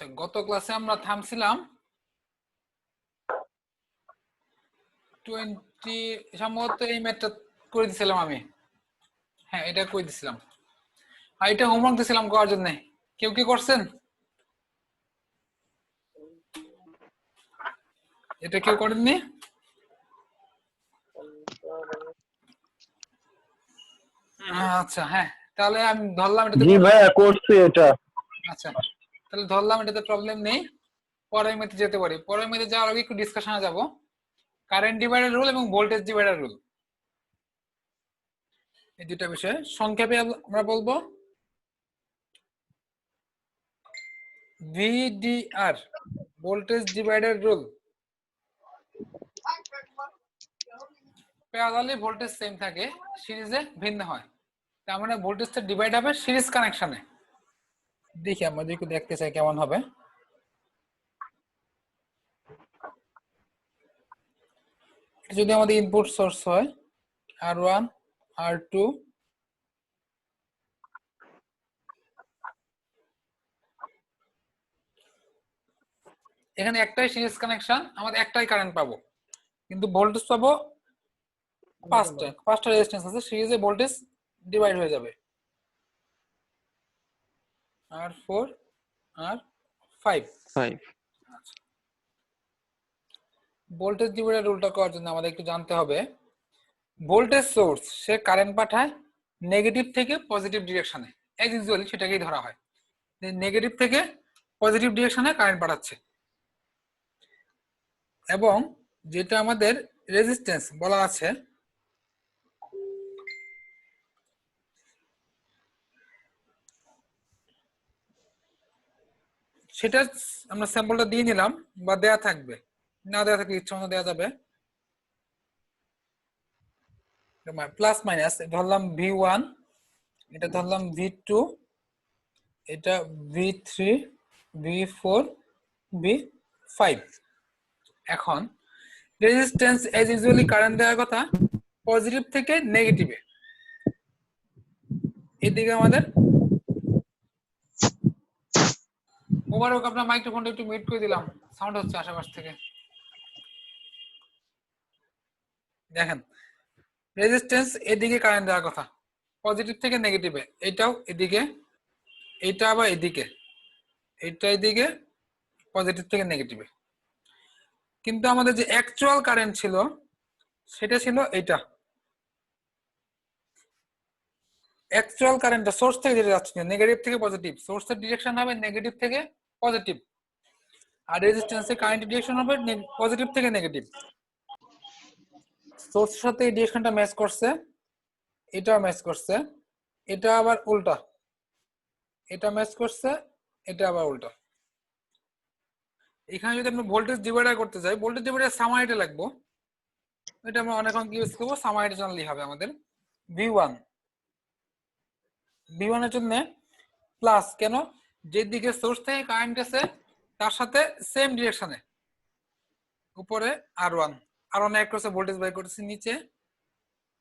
আচ্ছা, গত ক্লাসে আমরা থামছিলাম 20 সম্ভবত এই ম্যাথটা করে দিছিলাম আমি। হ্যাঁ, এটা করে দিছিলাম। আর এটা হোমওয়ার্ক দিছিলাম করার জন্য। কেউ কি করছেন? এটা কেউ করেননি? আচ্ছা, হ্যাঁ, তাহলে আমি ধরলাম এটাতে জি ভাইয়া করছি এটা। আচ্ছা, তাহলে ধরলাম এটাতে প্রবলেম নেই। পরের ম্যাথে যেতে পারি। পরের ম্যাথে যাওয়ার আগে একটু ডিসকাশনে যাব। কারেন্ট ডিভাইডার রুল এবং ভোল্টেজ ডিভাইডার রুল, এই দুটো বিষয় সংক্ষেপে আমরা বলবো। VDR, voltage divider rule. Parallelly voltage same থাকে, সিরিজে ভিন্ন হয়। তার মানে ভোল্টেজটা ডিভাইড হবে সিরিজ কানেকশনে। দেখি আমরা যদি একটু দেখতে চাই কেমন হবে। যদি আমাদের ইনপুট সোর্স হয় R1 R2, এখানে একটাই সিরিজ কানেকশন, আমাদের একটাই কারেন্ট পাবো, কিন্তু ভোল্টেজ পাবো পাঁচটা রেজিস্ট্যান্স আছে, সিরিজে ভোল্টেজ ডিভাইড হয়ে যাবে R4 R5। আচ্ছা, ভোল্টেজ ডিভাইডার রুলটা করার জন্য আমাদের একটু জানতে হবে ভোল্টেজ সোর্স সে কারেন্ট পাঠায় নেগেটিভ থেকে পজিটিভ ডিরেকশনে। এজ ইউজুয়ালি সেটাকেই ধরা হয় যে নেগেটিভ থেকে পজিটিভ ডিরেকশনে কারেন্ট পাঠাচ্ছে, এবং যেটা আমাদের রেজিস্ট্যান্স বলা আছে সেটা আমরা স্যাম্পলটা দিয়ে নিলাম, বা দেয়া থাকবে, না দেয়া থাকলে ইচ্ছা মতো দেওয়া যাবে। প্লাস মাইনাস ধরলাম V1, এটা ধরলাম V2, এটা V3 V4 V5। এখন রেজিস্ট্যান্স এজ ইউজুয়ালি কারেন্ট দেওয়ার কথা পজিটিভ থেকে নেগেটিভে। এদিকে আমাদের ওভারঅল আপনার মাইক্রোফোনটা একটু মিউট করে দিলাম, সাউন্ড হচ্ছে আশেপাশ থেকে। দেখেন, রেজিস্ট্যান্স এদিকে কারেন্ট দেওয়ার কথা পজিটিভ থেকে নেগেটিভে, এটাও এদিকে, এইটা আবার এদিকে, এইটা এদিকে পজিটিভ থেকে নেগেটিভে। কিন্তু আমাদের যে অ্যাকচুয়াল কারেন্ট ছিল সেটা ছিল এইটা। অ্যাকচুয়াল কারেন্টটা সোর্স থেকে যেটা যাচ্ছে নেগেটিভ থেকে পজিটিভ, সোর্সের ডিরেকশন হবে নেগেটিভ থেকে পজিটিভ, আর রেজিস্ট্যান্সের কারেন্টের ডিরেকশন হবে পজিটিভ থেকে নেগেটিভ। সোর্সের সাথে এই ডিরেকশনটা ম্যাচ করছে, এটাও ম্যাচ করছে, এটা আবার উল্টা, এটা ম্যাচ করছে, এটা আবার উল্টা। এখানে যদি আমরা ভোল্টেজ ডিভাইডার করতে যাই, ভোল্টেজ ডিভাইডার সামারিটা লাগবো, এটা আমরা অনেক অঙ্ক ইউজ করবো। সামারিটা জানলেই হবে আমাদের। V1 এর জন্য প্লাস, কেন? যেদিকে সোর্স থেকে কারেন্ট আছে তার সাথে সেম ডিরেকশনে উপরে R1 এক করছে ভোল্টেজ বাই করতেছি, নিচে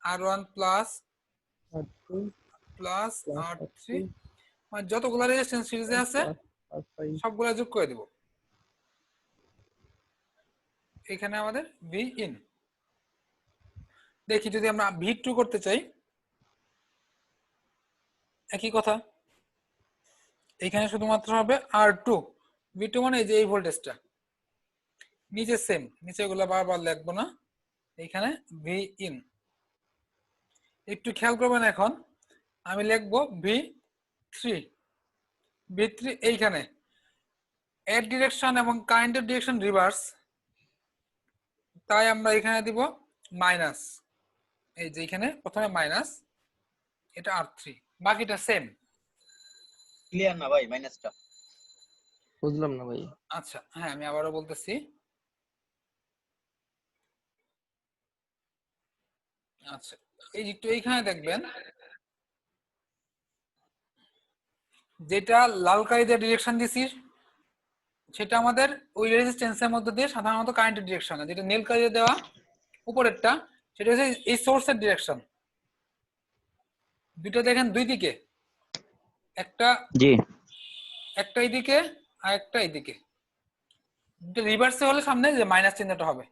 R1 প্লাস R3, মানে যতগুলো রেজিস্ট্যান্স সিরিজে আছে সবগুলো যোগ করে দেব। এখানে আমাদের V in। দেখি যদি আমরা V2 করতে চাই, একই কথা, এখানে শুধুমাত্র হবে R2। V2 মানে এই যে এই ভোল্টেজটা, নিচে সেম, নিচে গুলো বারবার লিখবো না, এখানে V in। একটু খেয়াল করবেন, এখন আমি লিখবো V3। এইখানে এর ডিরেকশন এবং কারেন্টের ডিরেকশন রিভার্স, তাই আমরা এখানে দিব মাইনাস। এই যে এখানে প্রথমে মাইনাস, এটা R3, বাকিটা সেম। ক্লিয়ার না ভাই মাইনাসটা? বুঝলাম না ভাই। আচ্ছা, হ্যাঁ, আমি আবারও বলতেছি। আচ্ছা, এই একটু এইখানে দেখবেন যেটা লাল কালি দিয়ে ডিরেকশন দিছি সেটা আমাদের ওই রেজিস্ট্যান্সের মধ্যে দিয়ে সাধারণত কারেন্টের ডিরেকশন, যেটা নীল কালি দিয়ে দেওয়া উপরেরটা সেটা হচ্ছে এই সোর্সের ডিরেকশন। দুটো দেখেন দুই দিকে, একটা জি একটা এইদিকে, আর একটা এদিকে। রিভার্সে হলে সামনে যে মাইনাস চিহ্নটা হবে।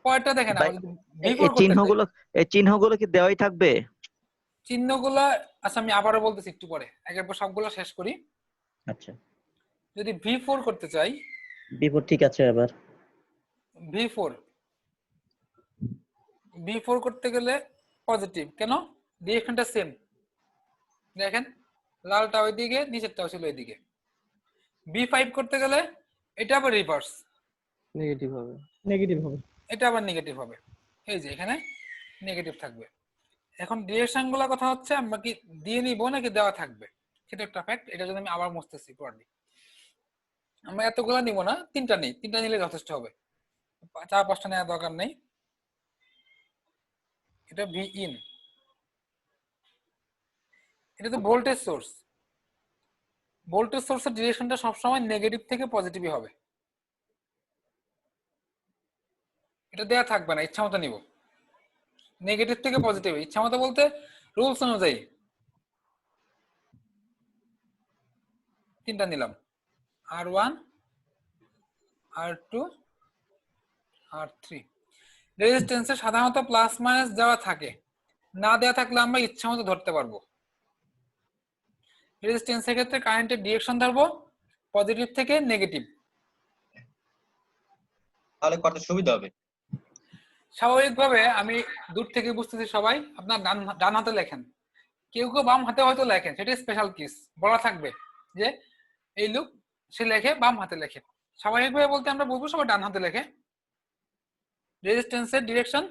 পরেরটা দেখেন, ভাই, আমরা যদি এই V4 করতে চাই, এই চিহ্নগুলো কি দেওয়াই থাকবে? চিহ্নগুলো আচ্ছা আমি আবারও বলতেছি একটু পরে, একের পর সবগুলো শেষ করি। আচ্ছা, যদি V4 করতে চাই, বিপদ ঠিক আছে। আবার V4 V4 করতে গেলে পজিটিভ কেন? ডিরেকশনটা সেম। দেখেন লালটা ওইদিকে, নিচেরটাও ছিল ওইদিকে। B5 করতে গেলে এটা আবার রিভার্স, নেগেটিভ হবে। এটা আবার নেগেটিভ হবে। এই যে এখানে নেগেটিভ থাকবে। এখন ডিরেকশন গুলোর কথা হচ্ছে আমরা কি দিয়ে নিব নাকি দেওয়া থাকবে, সেটা একটা ফ্যাক্ট। এটা যদি আমি আবার মুছতেছি পড়ি, আমরা এতগুলা নিব না, তিনটা নেই, তিনটা নিলে যথেষ্ট হবে, 4-5টা নেওয়ার দরকার নেই। এটা ভি ইন, এটা তো ভোল্টেজ সোর্স। ভোল্টেজ সোর্সের ডিরেকশনটা সবসময় নেগেটিভ থেকে পজিটিভই হবে। এটা দেওয়া থাকবে না, ইচ্ছা মতো নিব। নেগেটিভ থেকে পজিটিভ ইচ্ছা মতো বলতে রুলস অনুযায়ী তিনটা নিলাম, R1 R2 R3। রেজিস্ট্যান্সে সাধারণত প্লাস মাইনাস দেওয়া থাকে, না দেওয়া থাকলে আমরা ইচ্ছা মতো ধরতে পারবো। রেজিস্ট্যান্সের ক্ষেত্রে কারেন্টের ডিরেকশন ধরবো পজিটিভ থেকে নেগেটিভ। তাহলে করতে সুবিধা হবে। স্বাভাবিকভাবে আমি দূর থেকে বুঝতেছি সবাই আপনার ডান হাতে লেখেন, কেউ কেউ বাম হাতে হয়তো লেখেন, সেটা স্পেশাল কেস, বলা থাকবে যে এই লোক সে লেখে বাম হাতে লেখে। স্বাভাবিকভাবে বলতে আমরা বলবো সবাই ডান হাতে লেখে। রেজিস্ট্যান্সের ডিরেকশন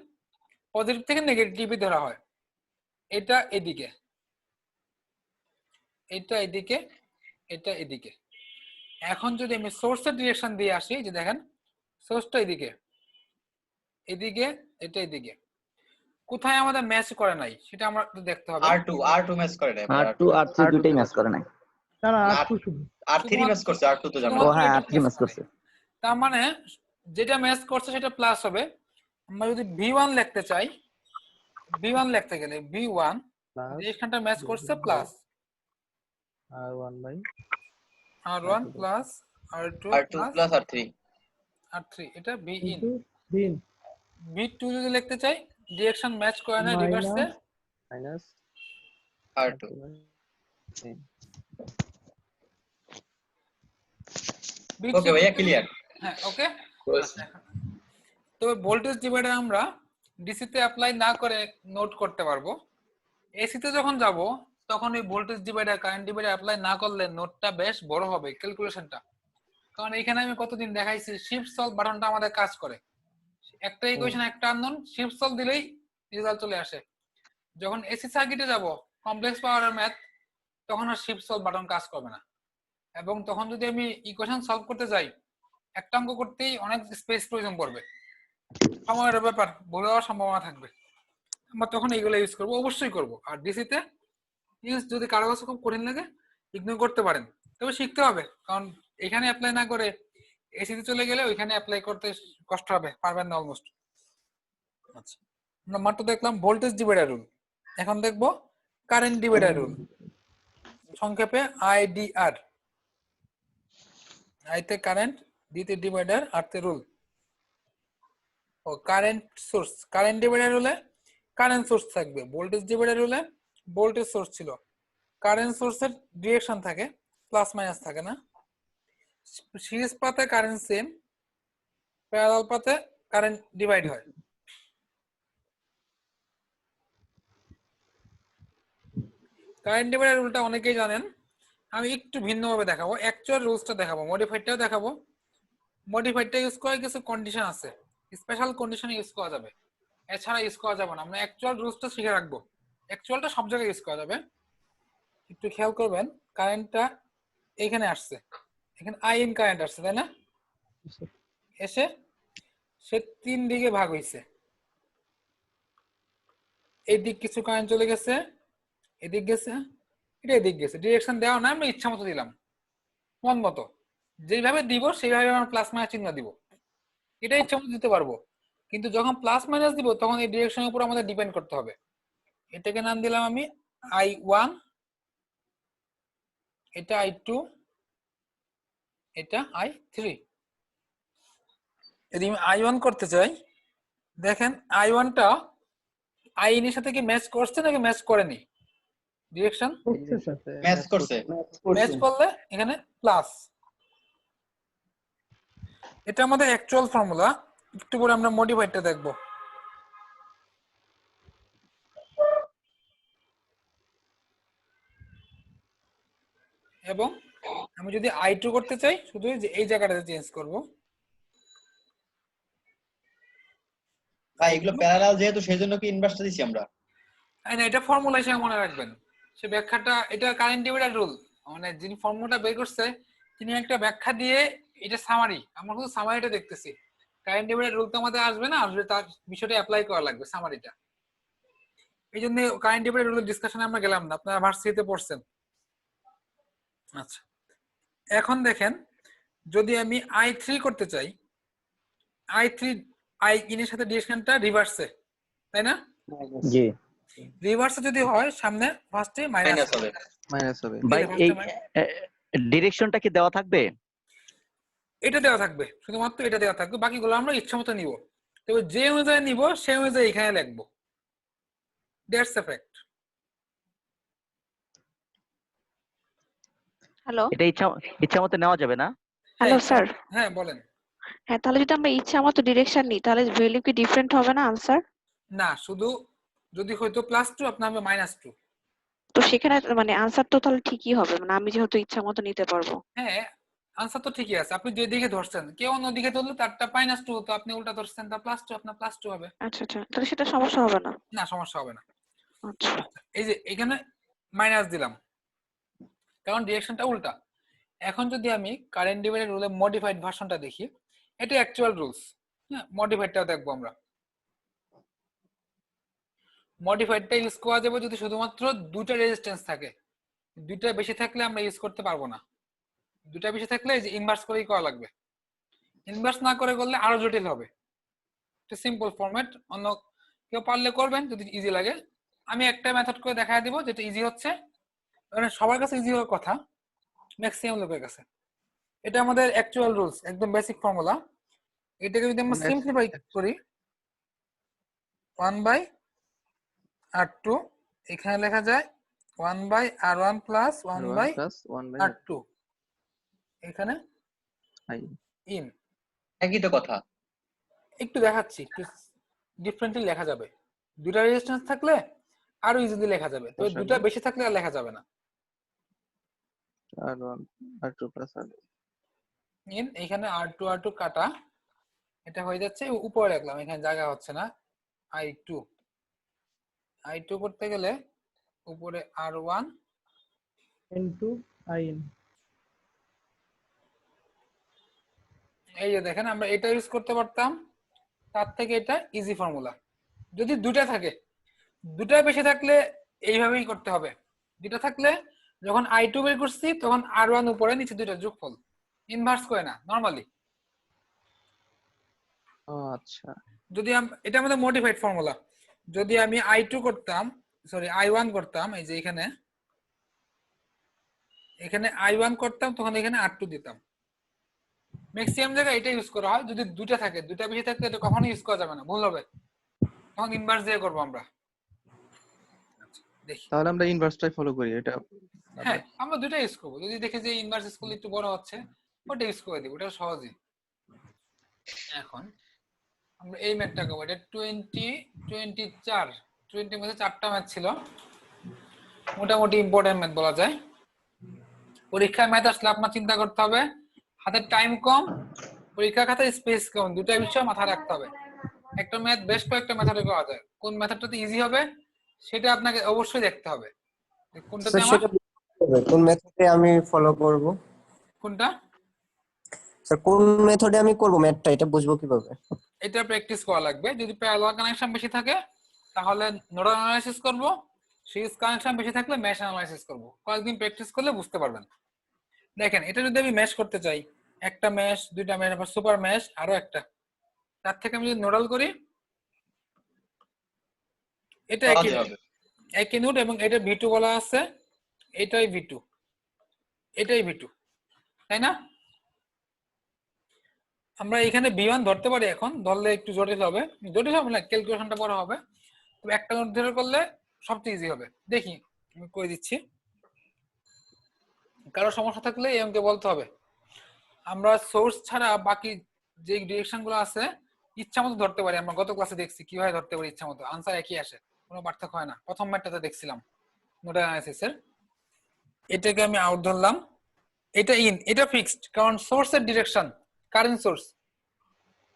পজিটিভ থেকে নেগেটিভে ধরা হয়। এটা এদিকে, এটা এদিকে, এটা এদিকে। এখন যদি আমি সোর্সের ডিরেকশন দিয়ে আসি, যে দেখেন সোর্সটা এদিকে, এদিকে, এটা এদিকে। কোথায় আমাদের ম্যাচ করে নাই সেটা আমরা একটু দেখতে হবে। R2 ম্যাচ করে না, R2 R3 দুটেই ম্যাচ করে নাই। R3 ম্যাচ করছে, R2 তো জানো। ও হ্যাঁ, R3 ম্যাচ করছে। তার মানে যেটা ম্যাচ করছে সেটা প্লাস হবে। আমরা যদি V1 লিখতে চাই, V1 লিখতে গেলে V1 যেখানটা ম্যাচ করছে plus R1 by R1 plus R2 R2 plus R3 R3, এটা V ইন। দিন V2 যদি লিখতে চাই, ডিরেকশন ম্যাচ করে না রিভার্সে, মাইনাস R2। ওকে ভাইয়া, ক্লিয়ার। হ্যাঁ ওকে। তবে ভোল্টেজ ডিভাইডার আমরা ডিসি তে অ্যাপ্লাই না করে নোট করতে পারবো। এসি তে যখন যাব তখন এই voltage divider current divider apply না করলে নোটটা বেশ বড় হবে, ক্যালকুলেশনটা। কারণ এখানে আমি কতদিন দেখাইছি শিফট সলভ বাটনটা আমাদের কাজ করে। একটা ইকুয়েশন একটা আননোন, শিফট সলভ দিলেই রেজাল্ট চলে আসে। যখন এসি সার্কিটে যাব কমপ্লেক্স পাওয়ারের ম্যাথ, তখন আর শিফট সলভ বাটন কাজ করবে না। এবং তখন যদি আমি ইকুয়েশন সলভ করতে যাই, একটা অঙ্ক করতেই অনেক স্পেস প্রয়োজন পড়বে, সময়ের ব্যাপার, ভুল হওয়ার সম্ভাবনা থাকবে। আমরা তখন এইগুলো ইউজ করবো, অবশ্যই করব। আর ডিসিতে ইউজ যদি কারো কাছে খুব কঠিন লাগে ইগনোর করতে পারেন, তবে শিখতে হবে, কারণ এখানে অ্যাপ্লাই না করে এসিতে চলে গেলে ওইখানে অ্যাপ্লাই করতে কষ্ট হবে, পারবেন না অলমোস্ট। আচ্ছা, আমরা মাত্র দেখলাম ভোল্টেজ ডিভাইডার রুল, এখন দেখব কারেন্ট ডিভাইডার রুল, সংক্ষেপে আইডিআর। আইতে কারেন্ট, ডিতে ডিভাইডার, আরতে রুল। ও কারেন্ট সোর্স, কারেন্ট ডিভাইডার রুলে কারেন্ট সোর্স থাকবে, ভোল্টেজ ডিভাইডার রুলে ভোল্টেজ সোর্স ছিল। কারেন্ট সোর্সের ডিরেকশন থাকে, প্লাস মাইনাস থাকে না। সিরিজ পাতে কারেন্ট সেম, প্যারালাল পাতে কারেন্ট ডিভাইড হয়। কারেন্ট ডিভাইডার রুলটা অনেকেই জানেন, আমি একটু ভিন্নভাবে দেখাবো, অ্যাকচুয়াল রুলসটা দেখাবো, মডিফাইডটাও দেখাবো। মডিফাইডটা ইউজ করার কিছু কন্ডিশন আছে, স্পেশাল কন্ডিশনে ইউজ করা যাবে, এছাড়া ইউজ করা যাবে না। আমরা অ্যাকচুয়াল রুলসটা শিখে রাখবো, অ্যাকচুয়ালটা সব জায়গায় ইউজ করা যাবে। একটু খেয়াল করবেন, কারেন্টটা এখানে আসছে, এখানে আই ইন কারেন্ট আসছে, তাই না? এসে সে 3 দিকে ভাগ হইছে, এই দিক কিছু কারেন্ট চলে গেছে, এদিক গেছে, এটা এদিক গেছে। ডিরেকশন দেওয়া না, আমরা ইচ্ছা মতো দিলাম, মন মতো যেভাবে দিব সেইভাবে আমরা প্লাস মাইনাস চিহ্ন দিব, এটা ইচ্ছা মতো দিতে পারবো। কিন্তু যখন প্লাস মাইনাস দিব তখন এই ডিরেকশনের উপর আমাদের ডিপেন্ড করতে হবে। এটাকে নাম দিলাম আমি I1, এটা I2, এটা i3। যদি আমি i1 করতে চাই, দেখেন i1 টা i এর সাথে কি ম্যাচ করছে নাকি ম্যাচ করেনি? ডিরেকশন এর সাথে ম্যাচ করছে। ম্যাচ করলে এখানে প্লাস। এটা আমাদের অ্যাকচুয়াল ফর্মুলা, একটু পরে আমরা মডিফাইডটা দেখব। এবং আমি যদি i2 করতে চাই, শুধু যে এই জায়গাটাতে চেঞ্জ করব। ভাই এগুলো প্যারালাল যেহেতু সেজন্য কি ইনভার্সটা দিছি আমরা। না, এটা ফর্মুলা হিসেবে মনে রাখবেন। সে ব্যাখ্যাটা, এটা কারেন্ট ডিভাইডার রুল, মানে যিনি ফর্মুলাটা বের করছে তিনি একটা ব্যাখ্যা দিয়ে, এটা সামারি, আমরা শুধু সামারিটা দেখতেছি। কারেন্ট ডিভাইডার রুল তো আমাদের আসবে না, আসবে তার বিষয়টা অ্যাপ্লাই করা লাগবে সামারিটা। এই জন্য কারেন্ট ডিভাইডার রুলের ডিসকাশনে আমরা গেলাম না, আপনারা ভার্সিটিতে পড়ছেন। আচ্ছা, এখন দেখেন যদি আমি i3 করতে চাই, i3 i ইন এর সাথে ডিরেকশনটা রিভার্সে, তাই না? জি রিভার্সে যদি হয় সামনে ফার্স্টে মাইনাস মাইনাস হবে। মাইনাস হবে। ভাই, এই ডিরেকশনটা কি দেওয়া থাকবে? এটা দেওয়া থাকবে, শুধুমাত্র এটা দেওয়া থাকবে, বাকিগুলো আমরা ইচ্ছামতো নিব। তবে যে অনুযায়ী নিব সেই অনুযায়ী এখানে লিখবো। That's a fact. হ্যালো এটা ইচ্ছা মতো নেওয়া যাবে না? Hello sir. হ্যাঁ বলেন। হ্যাঁ, তাহলে যদি আমরা ইচ্ছা মতো ডিরেকশন নিই তাহলে ভ্যালু কি ডিফারেন্ট হবে না আনসার? না, শুধু যদি হয়তো +2 আপনার হবে -2। তো সেখানে মানে আনসার তো তাহলে ঠিকই হবে, মানে আমি যেহেতু ইচ্ছা মতো নিতে পারবো। হ্যাঁ, আনসার তো ঠিকই আছে। আপনি যেদিকে ধরছেন, কেউ অন্যদিকে ধরলে তারটা -2 হতো, আপনি উল্টা ধরছেন তা +2, আপনার +2 হবে। আচ্ছা আচ্ছা, তাহলে সেটা সমস্যা হবে না। না, সমস্যা হবে না। আচ্ছা এই যে এখানে মাইনাস দিলাম, কারণ ডিরেকশনটা উল্টা। এখন যদি আমি কারেন্ট ডিভাইডার রুলের মডিফাইড ভার্সনটা দেখি, এটা অ্যাকচুয়াল রুলস। হ্যাঁ, মডিফাইডটাও দেখবো আমরা। মডিফাইডটা ইউজ করা যাবে যদি শুধুমাত্র দুইটা রেজিস্ট্যান্স থাকে। দুইটা বেশি থাকলে আমরা ইউজ করতে পারবো না। দুইটা বেশি থাকলে এই যে ইনভার্স করেই করা লাগবে। ইনভার্স না করে করলে আরো জটিল হবে। এটা সিম্পল ফরম্যাট, অন্য কেউ পারলে করবেন যদি ইজি লাগে। আমি একটা মেথড করে দেখায় দিব যেটা ইজি হচ্ছে, মানে সবার কাছে ইজি হওয়ার কথা, ম্যাক্সিমাম লোকের কাছে। এটা আমাদের অ্যাকচুয়াল রুলস, একদম বেসিক ফর্মুলা। এটাকে যদি আমরা সিম্পলিফাই করি, 1/r2, এখানে লেখা যায় 1/r1 প্লাস 1/r2, এখানে ইন। একই তো কথা। একটু দেখাচ্ছি, একটু ডিফারেন্টলি লেখা যাবে। দুটা রেজিস্ট্যান্স থাকলে আরো ইজিলি লেখা যাবে, তবে দুটা বেশি থাকলে আর লেখা যাবে না। r1 r2 plus r in, এখানে r2 কাটা, এটা হয়ে যাচ্ছে উপরে রাখলাম, এখানে জায়গা হচ্ছে না। i2 করতে গেলে উপরে r1 into in। এই যে দেখেন, আমরা এটা ইউজ করতে পারতাম, তার থেকে এটা ইজি ফর্মুলা। যদি দুটা থাকে, দুটা বেশি থাকলে এইভাবেই করতে হবে। দুটা থাকলে যখন i2 বের করছি তখন r1 উপরে, নিচে দুইটা যোগফল, ইনভার্স করে না, নরমালি। আচ্ছা, যদি এটা আমাদের মডিফাইড ফর্মুলা। যদি আমি i2 করতাম, সরি i1 করতাম, এই যে এখানে i1 করতাম, তখন এখানে r2 দিতাম। ম্যাক্সিমাম জায়গায় এটা ইউজ করা হয়। যদি দুটা থাকে, দুটা বেশি থাকলে এটা কখনো ইউজ করা যাবে না, ভুল হবে, তখন ইনভার্স দিয়ে করবো আমরা। দেখি, তাহলে আমরা ইনভার্সটাই ফলো করি এটা। হ্যাঁ আমরা দুটা ইউজ করবো। যদি দেখি যে ইনভার্স স্কুল একটু বড় হচ্ছে, ওটা ইউজ করে দিব, ওটা সহজই। এখন আমরা এই ম্যাথটা করবো। এটা 20 মধ্যে 4টা ম্যাথ ছিল, মোটামুটি ইম্পর্টেন্ট ম্যাথ বলা যায়। পরীক্ষায় ম্যাথ আসলে আপনার চিন্তা করতে হবে, হাতের টাইম কম, পরীক্ষার খাতায় স্পেস কম, দুটা বিষয় মাথায় রাখতে হবে। একটা ম্যাথ বেশ কয়েকটা মেথডে করা যায়, কোন মেথডটাতে ইজি হবে সেটা আপনাকে অবশ্যই দেখতে হবে। কোনটাতে আমার কোন মেথডে আমি ফলো করব? কোনটা স্যার কোন মেথডে আমি করব ম্যাথটা, এটা বুঝবো কিভাবে? এটা প্র্যাকটিস করা লাগবে। যদি প্যারালাল কানেকশন বেশি থাকে তাহলে নোডাল অ্যানালাইসিস করব, সিরিজ কানেকশন বেশি থাকলে মেশ অ্যানালাইসিস করব। কয়েকদিন প্র্যাকটিস করলে বুঝতে পারবেন। দেখেন, এটা যদি আমি মেশ করতে চাই, একটা মেশ, দুইটা মেশ, আবার সুপার মেশ, আরো একটা, তার থেকে আমি যদি নোডাল করি, এটা একই নোড এবং এটা V2 বলা আছে, এটাই V2, এটাই V2, তাই না? আমরা এখানে V1 ধরতে পারি, এখন ধরলে একটু জটিল হবে না, ক্যালকুলেশনটা বড় হবে। তবে একটা নোট ধরে করলে সবচেয়ে ইজি হবে। দেখি আমি করে দিচ্ছি, কারো সমস্যা থাকলে এই অঙ্কে বলতে হবে। আমরা সোর্স ছাড়া বাকি যে ডিরেকশন গুলো আছে ইচ্ছা মতো ধরতে পারি। আমরা গত ক্লাসে দেখছি কিভাবে ধরতে পারি ইচ্ছা মতো, আনসার একই আসে, কোনো পার্থক্য হয় না। প্রথম ম্যাটটাতে দেখছিলাম নোডাল অ্যানালাইসিসের। এটাকে আমি আউট ধরলাম, এটা ইন, এটা ফিক্সড, কারণ সোর্সের ডিরেকশন কারেন্ট সোর্স।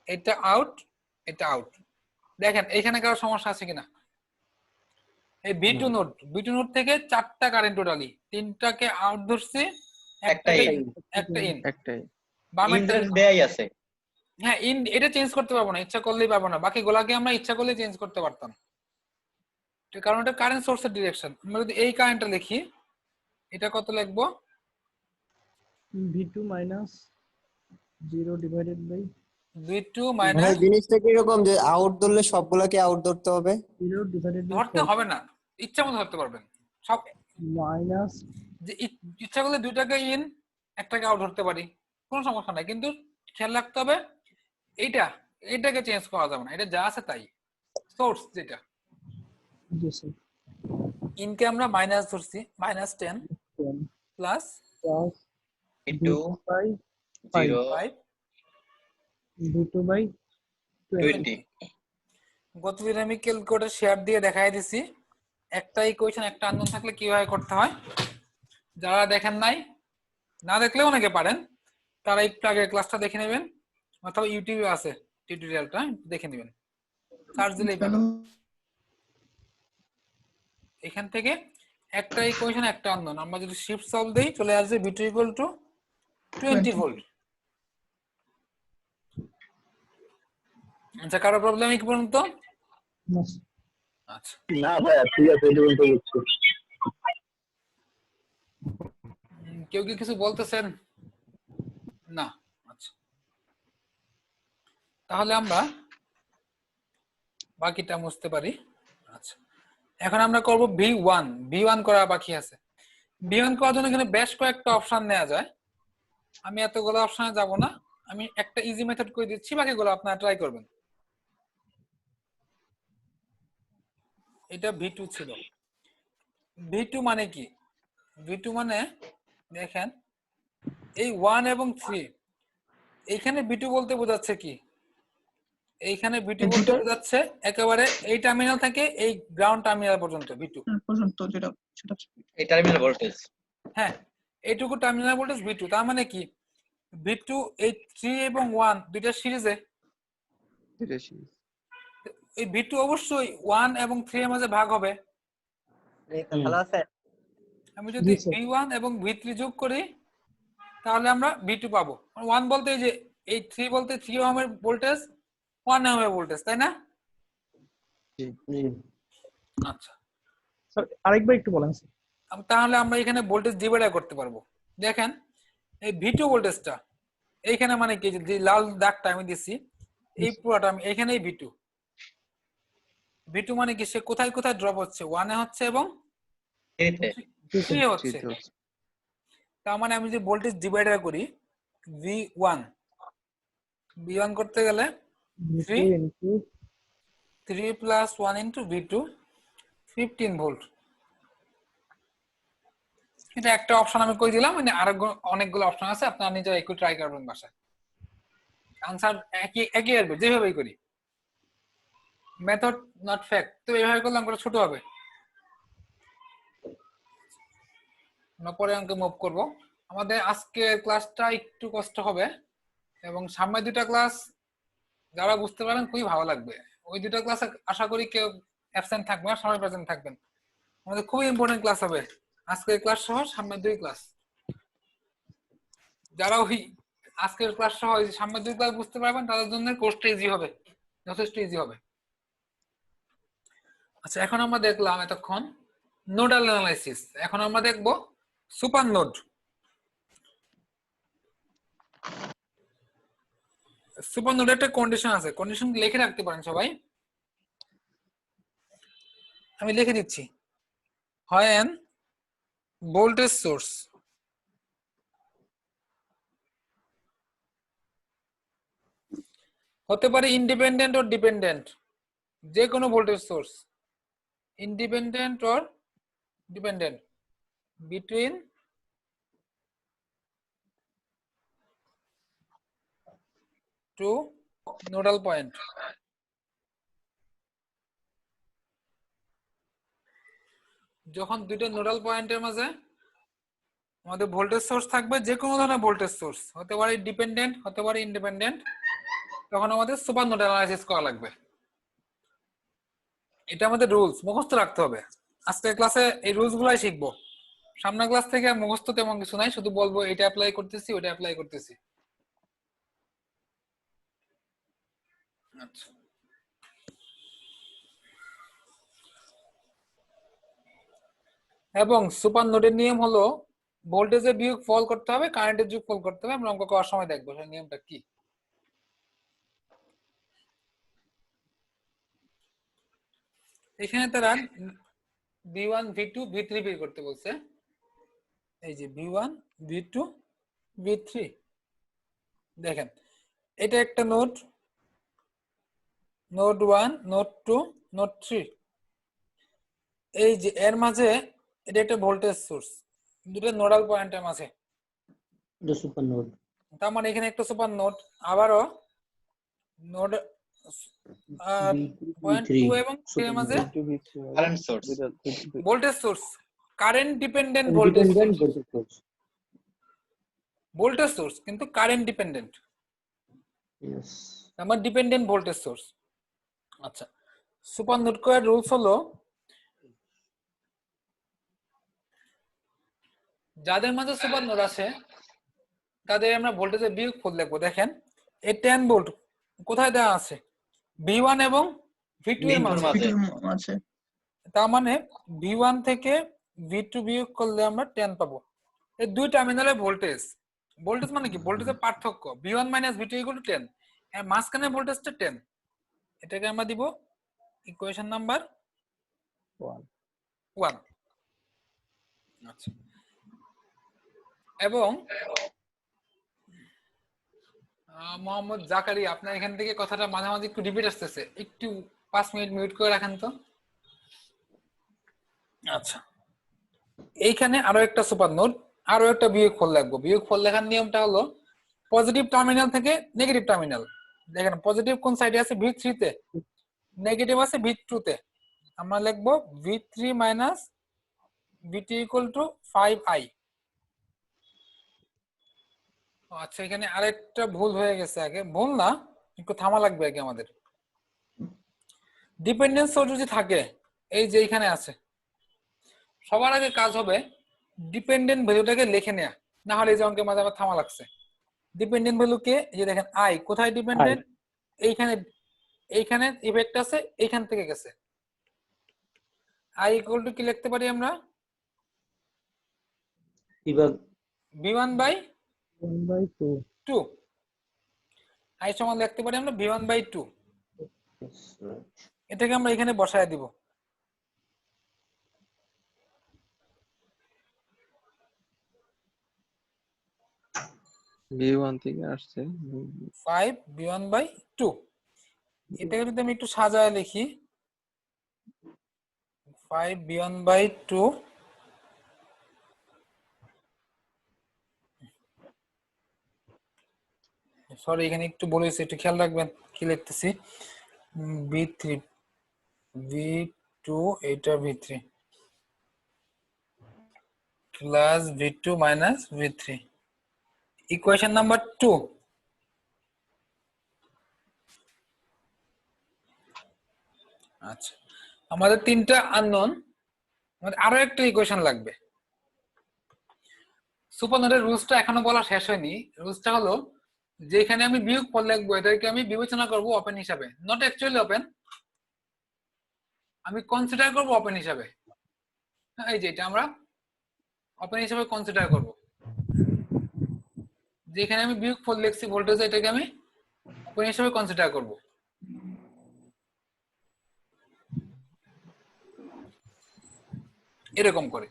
এটা আউট, এটা আউট। দেখেন এখানে কারো সমস্যা আছে কিনা। এই B2 নোড থেকে 4টা কারেন্ট টোটালি, 3টাকে আউট ধরছি, একটা ইন। একটাই বামেরটা ইন্টারেস্ট দেয়াই আছে। হ্যাঁ, ইন এটা চেঞ্জ করতে পারবো না, ইচ্ছা করলেই পারবো না। বাকি গোলাকে আমরা ইচ্ছা করলে চেঞ্জ করতে পারতাম, কারণ এটা কারেন্ট সোর্সের ডিরেকশন। আমরা যদি এই কারেন্টটা লিখি, এটা কত লিখবো? V2 minus 0 divided by V2 মানে মাইনাস, জিনিসটা কিরকম যে আউট ধরলে সবগুলাকে আউট ধরতে হবে? 0 divided by ধরতে হবে না, ইচ্ছা মতো ধরতে পারবেন সব। minus যে ইচ্ছা করলে 2টাকে ইন, একটাকে আউট ধরতে পারি, কোনো সমস্যা নাই। কিন্তু খেয়াল রাখতে হবে এটাকে চেঞ্জ করা যাবে না, এটা যা আছে তাই। সোর্স যেটা, yes sir, ইনকে আমরা মাইনাস ধরছি, -10 10 plus plus V2 by 0 5 V2 by 20 গতদিন আমি ক্যালকুলেটর শেয়ার দিয়ে দেখাই দিছি একটা ইকুয়েশন একটা আননোন থাকলে কিভাবে করতে হয়। যারা দেখেন নাই, না দেখলেও অনেকে পারেন, তারা একটু আগে ক্লাসটা দেখে নেবেন, অথবা ইউটিউবে আছে টিউটোরিয়ালটা, দেখে নেবেন, সার্চ দিলেই পাবেন। এখান থেকে একটা ইকুয়েশন একটা আননোন, আমরা যদি শিফট সলভ দেই চলে আসবে V2 = 20 ভোল্ট। আচ্ছা, কারো প্রবলেম কি পর্যন্ত? no, আচ্ছা, না ভাইয়া ঠিক আছে, এটা বলতে বুঝছি। কেউ কি কিছু বলতেছেন? না, আচ্ছা, তাহলে আমরা বাকিটা মুছতে পারি। আচ্ছা, এখন আমরা করব V1 করা বাকি আছে। V1 করার জন্য এখানে বেশ কয়েকটা অপশন নেওয়া যায়, আমি এতগুলো অপশনে যাব না, আমি একটা ইজি মেথড করে দিচ্ছি, বাকিগুলো আপনারা ট্রাই করবেন। এটা V2 ছিল। V2 মানে কি? V2 মানে দেখেন এই 1 এবং 3, এইখানে V2 বলতে বোঝাচ্ছে কি, এইখানে V2 বলতে বোঝাচ্ছে একেবারে এই টার্মিনাল থেকে এই গ্রাউন্ড টার্মিনাল পর্যন্ত V2 পর্যন্ত, যেটা এই টার্মিনাল ভোল্টেজ। হ্যাঁ, এইটুকু টার্মিনাল ভোল্টেজ V2। তার মানে কি V2 এই 3 এবং 1 দুইটা সিরিজে, এই V2 অবশ্যই 1 এবং 3 এর মাঝে ভাগ হবে। ভালো আছে? আমি যদি জি স্যার। V1 এবং V3 যোগ করি তাহলে আমরা V2 পাবো। 1 বলতে এই যে এই 3 বলতে 3 ওহমের ভোল্টেজ, 1 ওহমের ভোল্টেজ, তাই না? আচ্ছা, স্যার আরেকবার একটু বলেন স্যার। তাহলে আমরা এখানে ভোল্টেজ ডিভাইড করতে পারবো। দেখেন এই V2 ভোল্টেজটা এইখানে মানে কি, যে লাল দাগটা আমি দিছি এই পুরোটা, আমি এখানেই V2 মানে কি, সে কোথায় কোথায় ড্রপ হচ্ছে, 1 এ হচ্ছে এবং 3 এ হচ্ছে। তার মানে আমি যদি ভোল্টেজ ডিভাইডার করি V1 করতে গেলে 3 3 + 1 * V2 15 ভোল্ট। এটা একটা অপশন আমি কই দিলাম, মানে আরো অনেকগুলো অপশন আছে, আপনারা নিজেরা একটু ট্রাই করবেন বাসায়। আনসার একই আসবে যেভাবেই করি, মেথড নট ফ্যাক্ট। তো এইভাবে করলে অঙ্কটা ছোট হবে। আমরা পরে অঙ্কে মুভ করব। আমাদের আজকের ক্লাসটা একটু কষ্ট হবে, এবং সামনের দুটা ক্লাস যারা বুঝতে পারেন খুবই ভালো লাগবে। ওই দুটো ক্লাসে আশা করি কেউ অ্যাবসেন্ট থাকবে না, সবাই প্রেজেন্ট থাকবেন। আমাদের খুবই ইম্পর্টেন্ট ক্লাস হবে আজকের ক্লাস সহ সামনের দুই ক্লাস। যারা ওই আজকের ক্লাস সহ সামনের দুই ক্লাস বুঝতে পারবেন তাদের জন্য কোর্সটা ইজি হবে, যথেষ্ট ইজি হবে। আচ্ছা, এখন আমরা দেখলাম এতক্ষণ নোডাল অ্যানালাইসিস, এখন আমরা দেখব সুপার নোড। সুপার নোডের একটা কন্ডিশন আছে, কন্ডিশন লিখে রাখতে পারেন সবাই, আমি লিখে দিচ্ছি। when voltage source হতে পারে ইন্ডিপেন্ডেন্ট ও ডিপেন্ডেন্ট, যে কোনো voltage source, independent or dependent between two nodal point. যখন দুটো নোডাল পয়েন্টের মাঝে আমাদের ভোল্টেজ সোর্স থাকবে, যে কোনো ধরনের ভোল্টেজ সোর্স হতে পারে ডিপেন্ডেন্ট হতে পারে ইন্ডিপেন্ডেন্ট, তখন আমাদের সুপার নোড অ্যানালাইসিস করা লাগবে। এটা আমাদের রুলস মুখস্থ রাখতে হবে। আজকের ক্লাসে এই রুলস গুলাই শিখবো। সামনের ক্লাস থেকে আর মুখস্থ তেমন কিছু নাই, শুধু বলবো এটা অ্যাপ্লাই করতেছি ওটা অ্যাপ্লাই করতেছি। আচ্ছা, এবং সুপার নোডের নিয়ম হলো ভোল্টেজের বিয়োগ ফল করতে হবে, কারেন্টের যোগ ফল করতে হবে। আমরা অঙ্ক করার সময় দেখবো সেই নিয়মটা কি। এখানে তারা V1 V2 V3 বের করতে বলছে। এই যে V1 V2 V3, দেখেন এটা একটা নোড, নোড 1 নোড 2 নোড 3। এই যে এর মাঝে এটা একটা ভোল্টেজ সোর্স, দুটো নোডাল পয়েন্টের মাঝে, এটা সুপার নোড। তার মানে এখানে একটা সুপার নোড, আবারও নোড পয়েন্ট 2 এবং 3 এর মাঝে current source, voltage source, current dependent voltage source, voltage source কিন্তু কারেন্ট ডিপেন্ডেন্ট, আমার ডিপেন্ডেন্ট ভোল্টেজ সোর্স। আচ্ছা, সুপার নোড করার রুলস হলো যাদের মাঝে সুপার নোড আছে তাদের আমরা ভোল্টেজের বিয়োগফল লিখবো। দেখেন এই 10 ভোল্ট কোথায় দেওয়া আছে? V1 এবং V2 এর মাঝে। তার মানে V1 থেকে V2 বিয়োগ করলে আমরা 10 পাবো। এই দুই টার্মিনালের ভোল্টেজ, ভোল্টেজ মানে কি? ভোল্টেজের পার্থক্য। V1 - V2 = 10, এর মাঝখানে ভোল্টেজটা 10। এটাকে আমরা দিব ইকুয়েশন নাম্বার 1। আচ্ছা, এবং মোহাম্মদ জাকারি, আপনার এখান থেকে কথাটা মাঝে মাঝে একটু রিপিট আসতেছে, একটু 5 মিনিট মিউট করে রাখেন তো। আচ্ছা, এইখানে আরো একটা সুপার নোড, আরো একটা বিয়োগফল লিখবো। বিয়োগফল লেখার নিয়মটা হলো পজিটিভ টার্মিনাল থেকে নেগেটিভ টার্মিনাল। দেখেন পজিটিভ কোন সাইডে আছে? V3 তে, নেগেটিভ আছে V2 তে। আমরা লিখবো V3 - VT = 5i। আচ্ছা, এখানে আরেকটা ভুল হয়ে গেছে। আগে ভুল না, একটু থামা লাগবে আগে আমাদের। ডিপেন্ডেন্স সোর্স যদি থাকে, এই যে এখানে আছে, সবার আগে কাজ হবে ডিপেন্ডেন্ট ভ্যালুটাকে লিখে নেওয়া, না হলে এই যে অঙ্কের মাঝে আবার থামা লাগছে। ডিপেন্ডেন্ট ভ্যালু কে? এই যে দেখেন আই কোথায় ডিপেন্ডেন্ট, এইখানে, এইখানে ইফেক্ট আছে, এইখান থেকে গেছে। আই = কি লিখতে পারি আমরা? V1/2। আই সমান লিখতে পারি আমরা V1/2। এটাকে আমরা এখানে বসায় দিব। V1 থেকে আসছে 5 V1/2। এটাকে যদি আমি একটু সাজায় লিখি, 5 V1/2 সরি এখানে একটু বলেছি, একটু খেয়াল রাখবেন কি লিখতেছি। V3 V2 এটা V3 plus V2 - V3 equation number 2। আচ্ছা, আমাদের তিনটা আননোন, আমাদের আরো একটা ইকুয়েশন লাগবে। সুপার নোডের রুলসটা এখনো বলা শেষ হয়নি। রুলসটা হলো যেখানে আমি বিয়োগফল লিখবো এটাকে আমি বিবেচনা করব ওপেন হিসাবে, নট অ্যাকচুয়ালি ওপেন, আমি কনসিডার করব ওপেন হিসাবে। এই যে এটা আমরা ওপেন হিসাবে কনসিডার করব। যেখানে আমি বিয়োগফল লিখছি ভোল্টেজ, এটাকে আমি ওপেন হিসাবে কনসিডার করব। এরকম করে।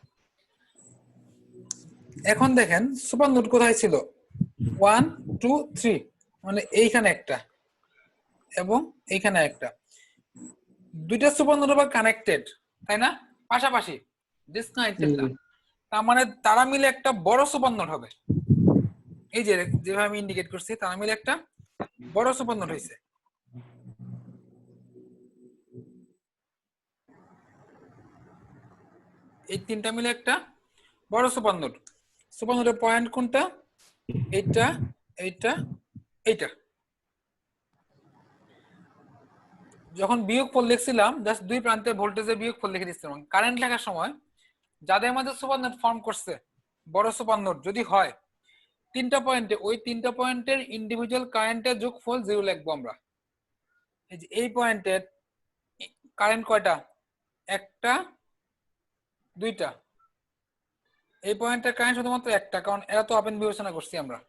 এখন দেখেন সুপার নোড কোথায় ছিল? 1 2 3, মানে এইখানে একটা, এবং এইখানে একটা, দুইটা সুপারনোভা কানেক্টেড, তাই না? পাশাপাশি, ডিসকানেক্টেড না। তার মানে তারা মিলে একটা বড় সুপারনোভা হবে। এই যে যেভাবে আমি ইন্ডিকেট করছি, তারা মিলে একটা বড় সুপারনোভা হয়েছে। এই তিনটা মিলে একটা বড় সুপারনোভা। সুপারনোভার পয়েন্ট কোনটা? এইটা, এইটা, এইটা। যখন বিয়োগফল লিখছিলাম, জাস্ট দুই প্রান্তের ভোল্টেজের বিয়োগফল লিখে দিচ্ছিলাম। কারেন্ট লেখার সময় যাদের মধ্যে সুপারনোড ফর্ম করছে, বড় সুপারনোড যদি হয়, তিনটা পয়েন্টে, ওই তিনটা পয়েন্টের ইন্ডিভিজুয়াল কারেন্টের যোগফল 0 লিখবো আমরা। এই যে এই পয়েন্টের কারেন্ট কয়টা? একটা, দুইটা। এই পয়েন্টের কারেন্ট শুধুমাত্র একটা, কারণ এরা তো ওপেন বিবেচনা করছি আমরা।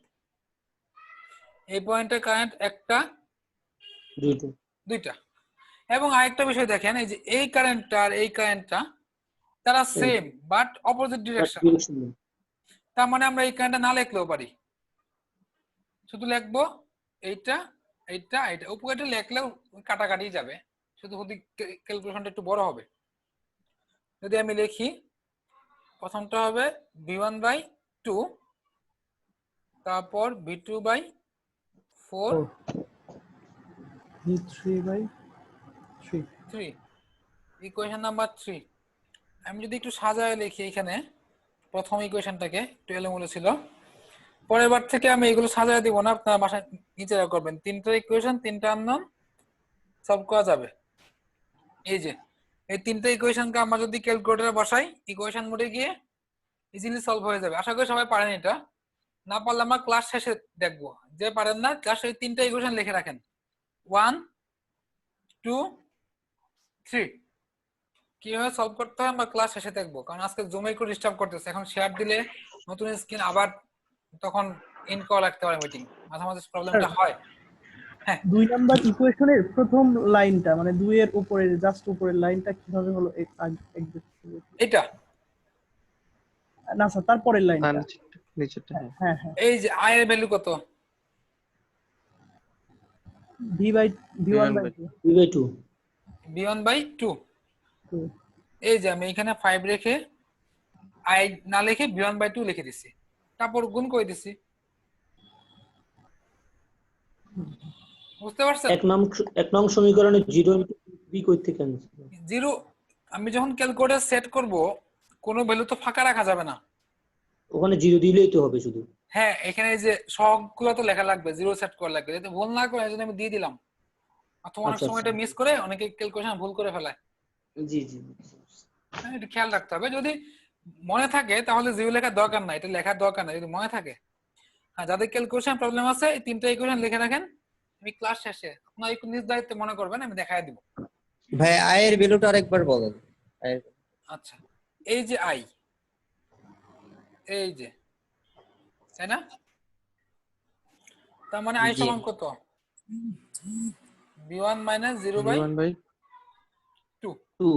এই পয়েন্টের কারেন্ট একটা, দুইটা। এবং আরেকটা বিষয় দেখেন, এই যে এই কারেন্টটা আর এই কারেন্টটা তারা সেম বাট অপোজিট ডিরেকশন। তার মানে আমরা এই কারেন্টটা না লিখলেও পারি, শুধু লিখবো এইটা, এইটা, এইটা। উপরেটা লিখলেও কাটাকাটি যাবে, শুধু ক্যালকুলেশনটা একটু বড় হবে। যদি আমি লিখি, প্রথমটা হবে v1/2, তারপর v2/4, v3/3 ইকুয়েশন নাম্বার 3। আমি যদি একটু সাজায় লিখি, এখানে প্রথম ইকুয়েশনটাকে একটু এলোমেলো ছিল, পরের বার থেকে আমি এগুলো সাজায় দিব না, আপনারা বাসায় নিজেরা করবেন। তিনটা ইকুয়েশন, তিনটা আননোন, সলভ করা যাবে। এই যে এই তিনটা ইকুয়েশনকে আমরা যদি ক্যালকুলেটরে বসাই, ইকুয়েশন মোডে গিয়ে ইজিলি সলভ হয়ে যাবে। আশা করি সবাই পারেন এটা। না পারলে আমরা ক্লাস শেষে দেখবো। যে পারেন না, ক্লাস এই তিনটা ইকুয়েশন লিখে রাখেন, 1, 2, 3। কিভাবে সলভ করতে হয় আমরা ক্লাস শেষে দেখবো, কারণ আজকে জুমে একটু ডিস্টার্ব করতেছে। এখন শেয়ার দিলে নতুন স্ক্রিন আবার তখন ইন কল রাখতে পারে মিটিং, মাঝে মাঝে প্রবলেমটা হয়। হ্যাঁ, 2 নাম্বার ইকুয়েশনের প্রথম লাইনটা, মানে 2 এর উপরে জাস্ট উপরের লাইনটা কিভাবে হলো? এটা না স্যার, তারপরের লাইনটা। নিচেরটা। হ্যাঁ হ্যাঁ, এই যে আই এর ভ্যালু কত? v1/2 v1/2। এই যে আমি এখানে 5 রেখে আই না লিখে v1/2 লিখে দিছি, তারপর গুণ করে দিছি। বুঝতে পারছেন? এক নং সমীকরণে 0 × b কই থেকে আনছি? 0 আমি যখন ক্যালকুলেটর সেট করব, কোনো ভ্যালু তো ফাঁকা রাখা যাবে না। ওখানে 0 দিলেই তো হবে শুধু। হ্যাঁ, এখানে এই যে সবগুলো তো লেখা লাগবে, 0 সেট করা লাগবে, যাতে ভুল না করে এজন্য আমি দিয়ে দিলাম। অথবা অনেক সময় এটা মিস করে অনেকে ক্যালকুলেশন ভুল করে ফেলায়। জি জি, হ্যাঁ, এটা খেয়াল রাখতে হবে। যদি মনে থাকে তাহলে 0 লেখার দরকার নাই, এটা লেখার দরকার নাই যদি মনে থাকে। হ্যাঁ, যাদের ক্যালকুলেশন প্রবলেম আছে, এই তিনটা ইকুয়েশন লিখে রাখেন। আমি ক্লাস শেষে আপনার একটু নিজ দায়িত্বে মনে করবেন, আমি দেখায় দিব। ভাই আয়ের ভ্যালুটা আরেকবার বলেন। আচ্ছা, এই যে আই, এই যে, তাই না? তার মানে আই সমান কত? v1 - 0/2।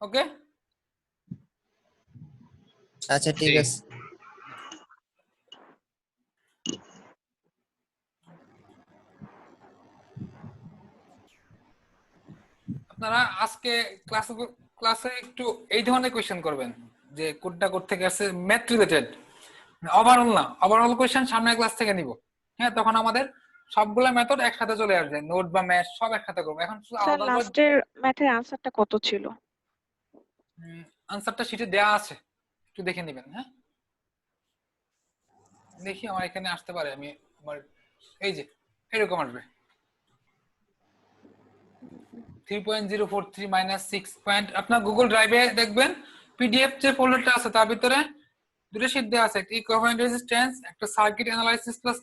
ওকে, আচ্ছা ঠিক আছে। আপনারা আজকে ক্লাসে একটু এই ধরনের কোয়েশ্চেন করবেন, যে কোডটা কোড থেকে আসছে, ম্যাথ রিলেটেড, ওভারঅল না। ওভারঅল কোয়েশ্চেন সামনের ক্লাস থেকে নিব। হ্যাঁ, তখন আমাদের সবগুলা মেথড একসাথে চলে আসবে, নোট বা ম্যাথ সব একসাথে করব। এখন শুধু স্যার আলাদা লাস্টের ম্যাথের আনসারটা কত ছিল? আনসারটা শিটে দেয়া আছে, একটু দেখে নেবেন। হ্যাঁ, দেখি আমার এখানে আসতে পারে, আমি আমার এই যে এরকম আসবে 3.043 - 6 পয়েন্ট। আপনার গুগল ড্রাইভে দেখবেন পিডিএফ যে ফোল্ডারটা আছে, তার ভিতরে দুটো শীট দেওয়া আছে, একটা ইকুইভ্যালেন্ট রেজিস্ট্যান্স, একটা circuit analysis plus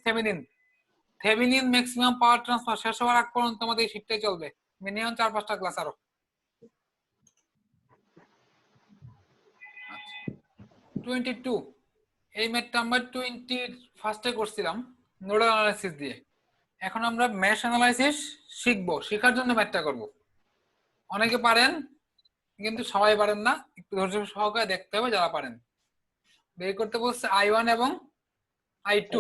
Thevenin maximum power transfer. শেষ হওয়ার আগ পর্যন্ত আমাদের এই শীটটাই চলবে, মিনিমাম 4-5টা ক্লাস আরো। 22 এই ম্যাথটা আমরা 21 করছিলাম নোডাল অ্যানালাইসিস দিয়ে। এখন আমরা মেশ অ্যানালাইসিস শিখবো, শেখার জন্য ম্যাথটা করব। অনেকে পারেন কিন্তু সবাই পারেন না, একটু ধৈর্য সহকারে দেখতে হবে যারা পারেন। বের করতে বলছে i1 এবং i2।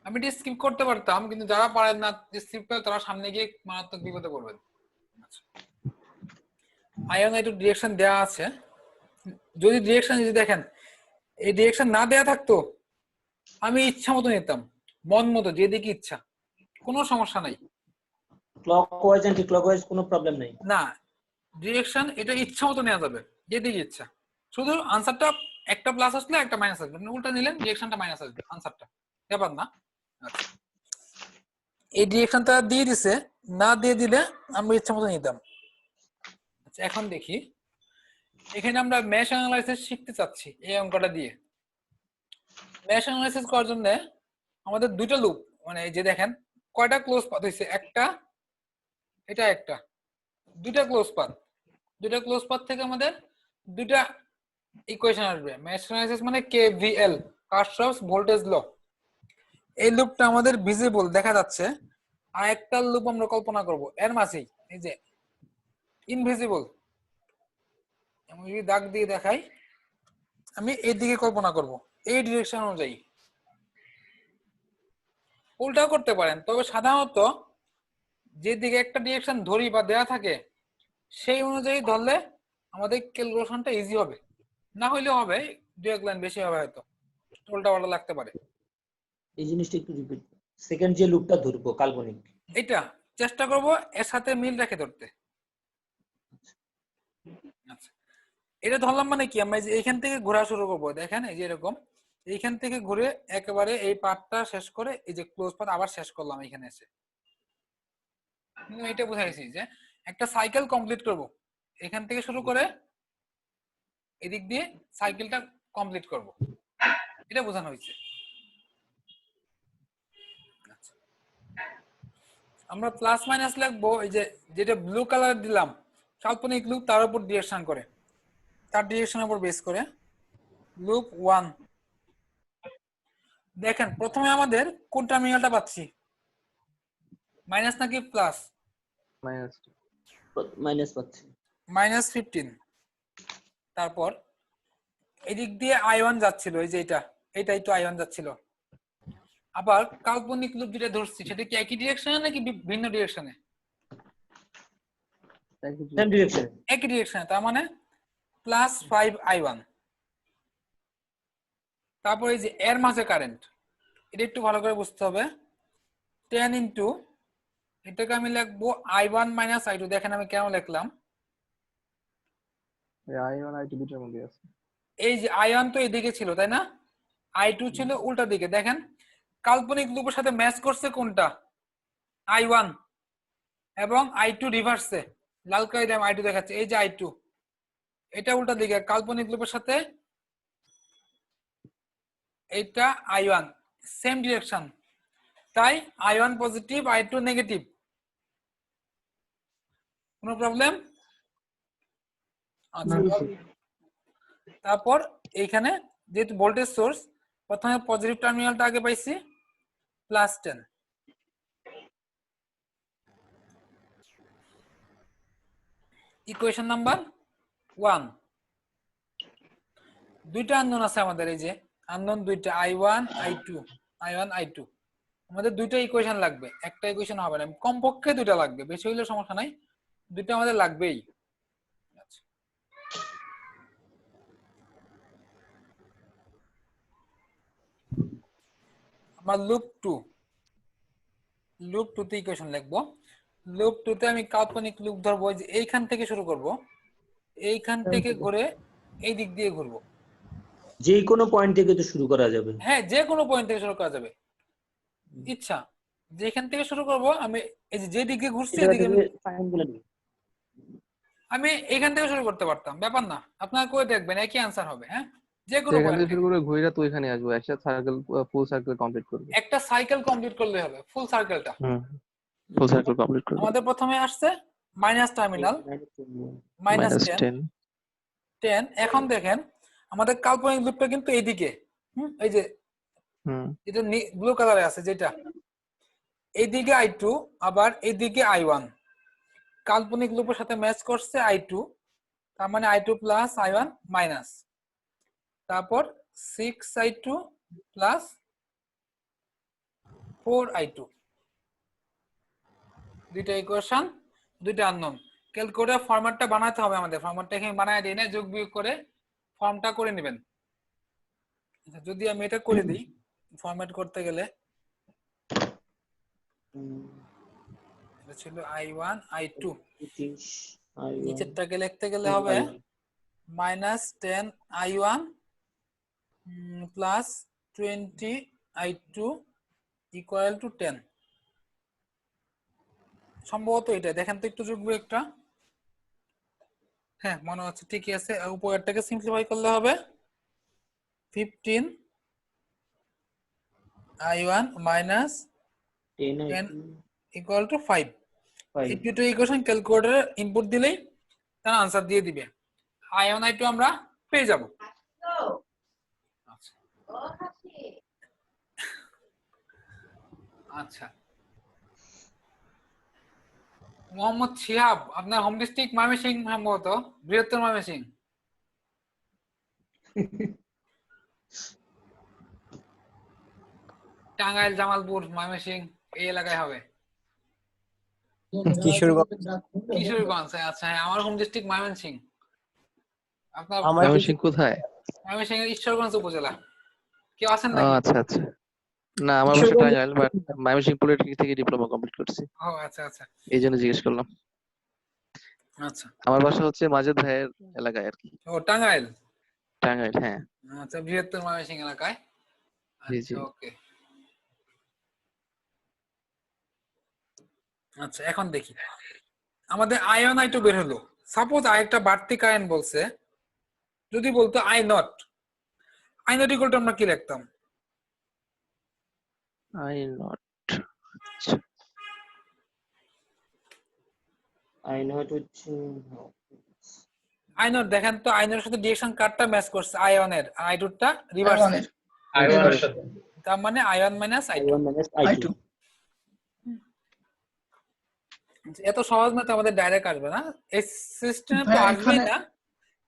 আমি এটা স্কিপ করতে পারতাম, কিন্তু যারা পারেন না স্কিপ করে তারা সামনে গিয়ে মারাত্মক বিপদে পড়বেন। আয়ন একটু ডিরেকশন দেওয়া আছে, যদি ডিরেকশন যদি দেখেন এই ডিরেকশন না দেয়া থাকতো আমি ইচ্ছা মতো নিতাম, মন মতো যেদিকে ইচ্ছা, কোনো সমস্যা নাই। ক্লকওয়াইজ অ্যান্টি ক্লকওয়াইজ কোনো প্রবলেম নেই। না, ডিরেকশন এটা ইচ্ছা মতো নেওয়া যাবে যেদিকে ইচ্ছা, শুধু আনসারটা একটা প্লাস আসলে একটা মাইনাস আসবে, আপনি উল্টা নিলেন ডিরেকশনটা মাইনাস আসবে, আনসারটা ব্যাপার না। আচ্ছা, এই ডিরেকশনটা দিয়ে দিছে, না দিয়ে দিলে আমি ইচ্ছা মতো নিতাম। আচ্ছা, এখন দেখি এখানে আমরা মেশ অ্যানালাইসিস শিখতে চাচ্ছি এই অঙ্কটা দিয়ে। মেশ অ্যানালাইসিস করার জন্য আমাদের দুইটা লুপ, মানে এই যে দেখেন কয়টা ক্লোজ পাথ হইছে, একটা, এটা একটা, দুইটা ক্লোজ পাথ, দুইটা ক্লোজ পাথ থেকে আমাদের দুইটা ইকুয়েশন আসবে। মেশ অ্যানালাইসিস মানে কেভিএল, কারশফস ভোল্টেজ ল। এই লুপটা আমাদের ভিজিবল দেখা যাচ্ছে, আর একটা লুপ আমরা কল্পনা করব এর মাঝেই, এই যে ইনভিজিবল, আমি যদি দাগ দিয়ে দেখাই, আমি এই দিকে কল্পনা করব এই ডিরেকশন অনুযায়ী। উল্টাও করতে পারেন, তবে সাধারণত যেদিকে একটা ডিরেকশন ধরি বা দেয়া থাকে সেই অনুযায়ী ধরলে আমাদের ক্যালকুলেশনটা ইজি হবে, না হইলেও হবে দু এক লাইন বেশি হবে, হয়তো উল্টা পাল্টা লাগতে পারে। এই জিনিসটা একটু রিপিট, সেকেন্ড যে লুপটা ধরবো কাল্পনিক, এটা চেষ্টা করব এর সাথে মিল রেখে ধরতে। আচ্ছা, এটা ধরলাম মানে কি, আমরা এইখান থেকে ঘোরা শুরু করবো, দেখেন এই যে এরকম এইখান থেকে ঘুরে একেবারে এই পার্টটা শেষ করে এই যে ক্লোজ পার্ট আবার শেষ করলাম এখানে এসে। এটা বুঝাইছি যে একটা সাইকেল কমপ্লিট করব, এখান থেকে শুরু করে এদিক দিয়ে সাইকেলটা কমপ্লিট করব, এটা বোঝানো হয়েছে। আচ্ছা, আমরা প্লাস মাইনাস লিখবো, এই যে যেটা ব্লু কালার দিলাম কাল্পনিক লুপ, তার উপর ডিরেকশন করে, তার ডিরেকশনের উপর বেস করে লুপ 1। দেখেন প্রথমে আমাদের কোন টার্মিনালটা পাচ্ছি, মাইনাস নাকি প্লাস? মাইনাস পাচ্ছি, -15। তারপর এদিক দিয়ে i1 যাচ্ছিল, এই যে এটাই তো i1 যাচ্ছিল। আবার কাল্পনিক লুপ যেটা ধরছি সেটা কি একই ডিরেকশনে নাকি ভিন্ন ডিরেকশনে? সেম ডিরেকশন, একই ডিরেকশনে, তার মানে +5i1। তারপর এই যে এর মাঝে কারেন্ট, এটা একটু ভালো করে বুঝতে হবে, 10 ইনটু, এটাকে আমি লিখবো i1 - i2। দেখেন আমি কেন লিখলাম, i1 i2 দুটোর মধ্যে আছে। এই যে i1 তো এদিকে ছিল তাই না, i2 ছিল উল্টা দিকে। দেখেন কাল্পনিক লুপের সাথে ম্যাচ করছে কোনটা, i1, এবং i2 রিভার্সে লাল কালি দিয়ে i2 দেখাচ্ছে, এই যে i2 এটা উল্টা দিকে, কাল্পনিক লুপের সাথে এটা i1 সেম ডিরেকশন, তাই i1 পজিটিভ i2 নেগেটিভ। কোনো প্রবলেম? আচ্ছা, তারপর এইখানে যেহেতু ভোল্টেজ সোর্স, প্রথমে পজিটিভ টার্মিনালটা আগে পাইছি +10। Equation number 1। দুইটা আননোন আছে আমাদের, এই যে আননোন দুইটা, i1 i2, আমাদের দুইটা ইকুয়েশন লাগবে, একটা ইকুয়েশন হবে না, কমপক্ষে দুইটা লাগবে, বেশি হইলে সমস্যা নাই, দুইটা আমাদের লাগবেই। আচ্ছা, আমার লুপ 2 তে ইকুয়েশন লিখবো। লুপ 2 তে আমি কাল্পনিক লুপ ধরবো, যে এইখান থেকে শুরু করব, এইখান থেকে ঘুরে এই দিক দিয়ে ঘুরবো। যে কোনো পয়েন্ট থেকে তো শুরু করা যাবে, হ্যাঁ, যে কোনো পয়েন্ট থেকে শুরু করা যাবে, ইচ্ছা যেখান থেকে শুরু করব। আমি এই যে দিকে ঘুরছি এদিকে আমি এখান থেকে শুরু করতে পারতাম, ব্যাপার না, আপনারা করে দেখবেন একই আনসার হবে। হ্যাঁ, যে কোনো এখান পয়েন্ট থেকে শুরু করে ঘুরে তো এখানে আসবো, একসাথে সার্কেল, ফুল সার্কেল কমপ্লিট করব। একটা সাইকেল কমপ্লিট করলে হবে, ফুল সার্কেলটা। ফুল সার্কেল কমপ্লিট করব। আমাদের প্রথমে আসছে মাইনাস টার্মিনাল, -10। এখন দেখেন আমাদের কাল্পনিক লুপটা কিন্তু এইদিকে, এই যে এটা ব্লু কালারে আছে যেটা, এইদিকে i2, আবার এইদিকে i1, কাল্পনিক লুপের সাথে ম্যাচ করছে i2, তার মানে i2 প্লাস i1 মাইনাস, তারপর 6i2 প্লাস 4i2 দুইটা ইকুয়েশন দুইটা আননোন। ক্যালকুলেটর ফরম্যাটটা বানাতে হবে আমাদের, ফরম্যাটটা এখানে বানায় দিই না, যোগ বিয়োগ করে ফর্মটা করে নেবেন। আচ্ছা, যদি আমি এটা করে দিই ফরম্যাট করতে গেলে, এটা ছিল i1 i2, নিচেরটাকে লিখতে গেলে হবে -10i1 plus 20i2 equal to 10। সম্ভবত এটা দেখেন তো একটু যোগ বিয়োগটা। হ্যাঁ মনে হচ্ছে ঠিকই আছে। উপরেরটাকে সিম্পলিফাই করলে হবে 15i1 মাইনাস 10 ইকুয়াল টু 5। এই দুটো ইকুয়েশন ক্যালকুলেটরে ইনপুট দিলেই তার আনসার দিয়ে দিবে। i1 i2 আমরা পেয়ে যাব। আচ্ছা আচ্ছা, মোহাম্মদ শিহাব, আপনার হোম ডিস্ট্রিক্ট ময়মনসিংহ, সম্ভবত বৃহত্তর ময়মনসিংহ। টাঙ্গাইল, জামালপুর, ময়মনসিংহ এই এলাকায় হবে। কিশোরগঞ্জ, আচ্ছা হ্যাঁ, আমার হোম ডিস্ট্রিক্ট ময়মনসিংহ। আপনার ময়মনসিংহ কোথায়? ময়মনসিংহের ঈশ্বরগঞ্জ উপজেলা। কেউ আছেন ও নাকি? আচ্ছা আচ্ছা, না আমার বাসা টাঙ্গাইল, বাট ময়মনসিংহ পলিটেকনিক থেকে ডিপ্লোমা কমপ্লিট করছি, ও আচ্ছা আচ্ছা এই জন্য জিজ্ঞেস করলাম। আচ্ছা, আমার বাসা হচ্ছে মাজেদ ভাইয়ের এলাকায় আর কি, ও টাঙ্গাইল। টাঙ্গাইল। হ্যাঁ আচ্ছা, বৃহত্তর ময়মনসিংহ এলাকায়। জি জি। আচ্ছা ওকে। আচ্ছা এখন দেখি, আমাদের i1 i2 বের হলো। সাপোজ আরেকটা বাড়তি কারেন্ট বলছে, যদি বলতো i0 ইকুয়াল টু আমরা কি লিখতাম? আই নট, i0 দেখেন তো, i0 এর সাথে ডিরেকশন কারটা ম্যাচ করছে, i1 এর, i2 টা রিভার্স। তার মানে i1 মাইনাস i2। এত সহজ না তো, আমাদের ডাইরেক্ট আসবে না, এই সিস্টেমে তো আসবেই না,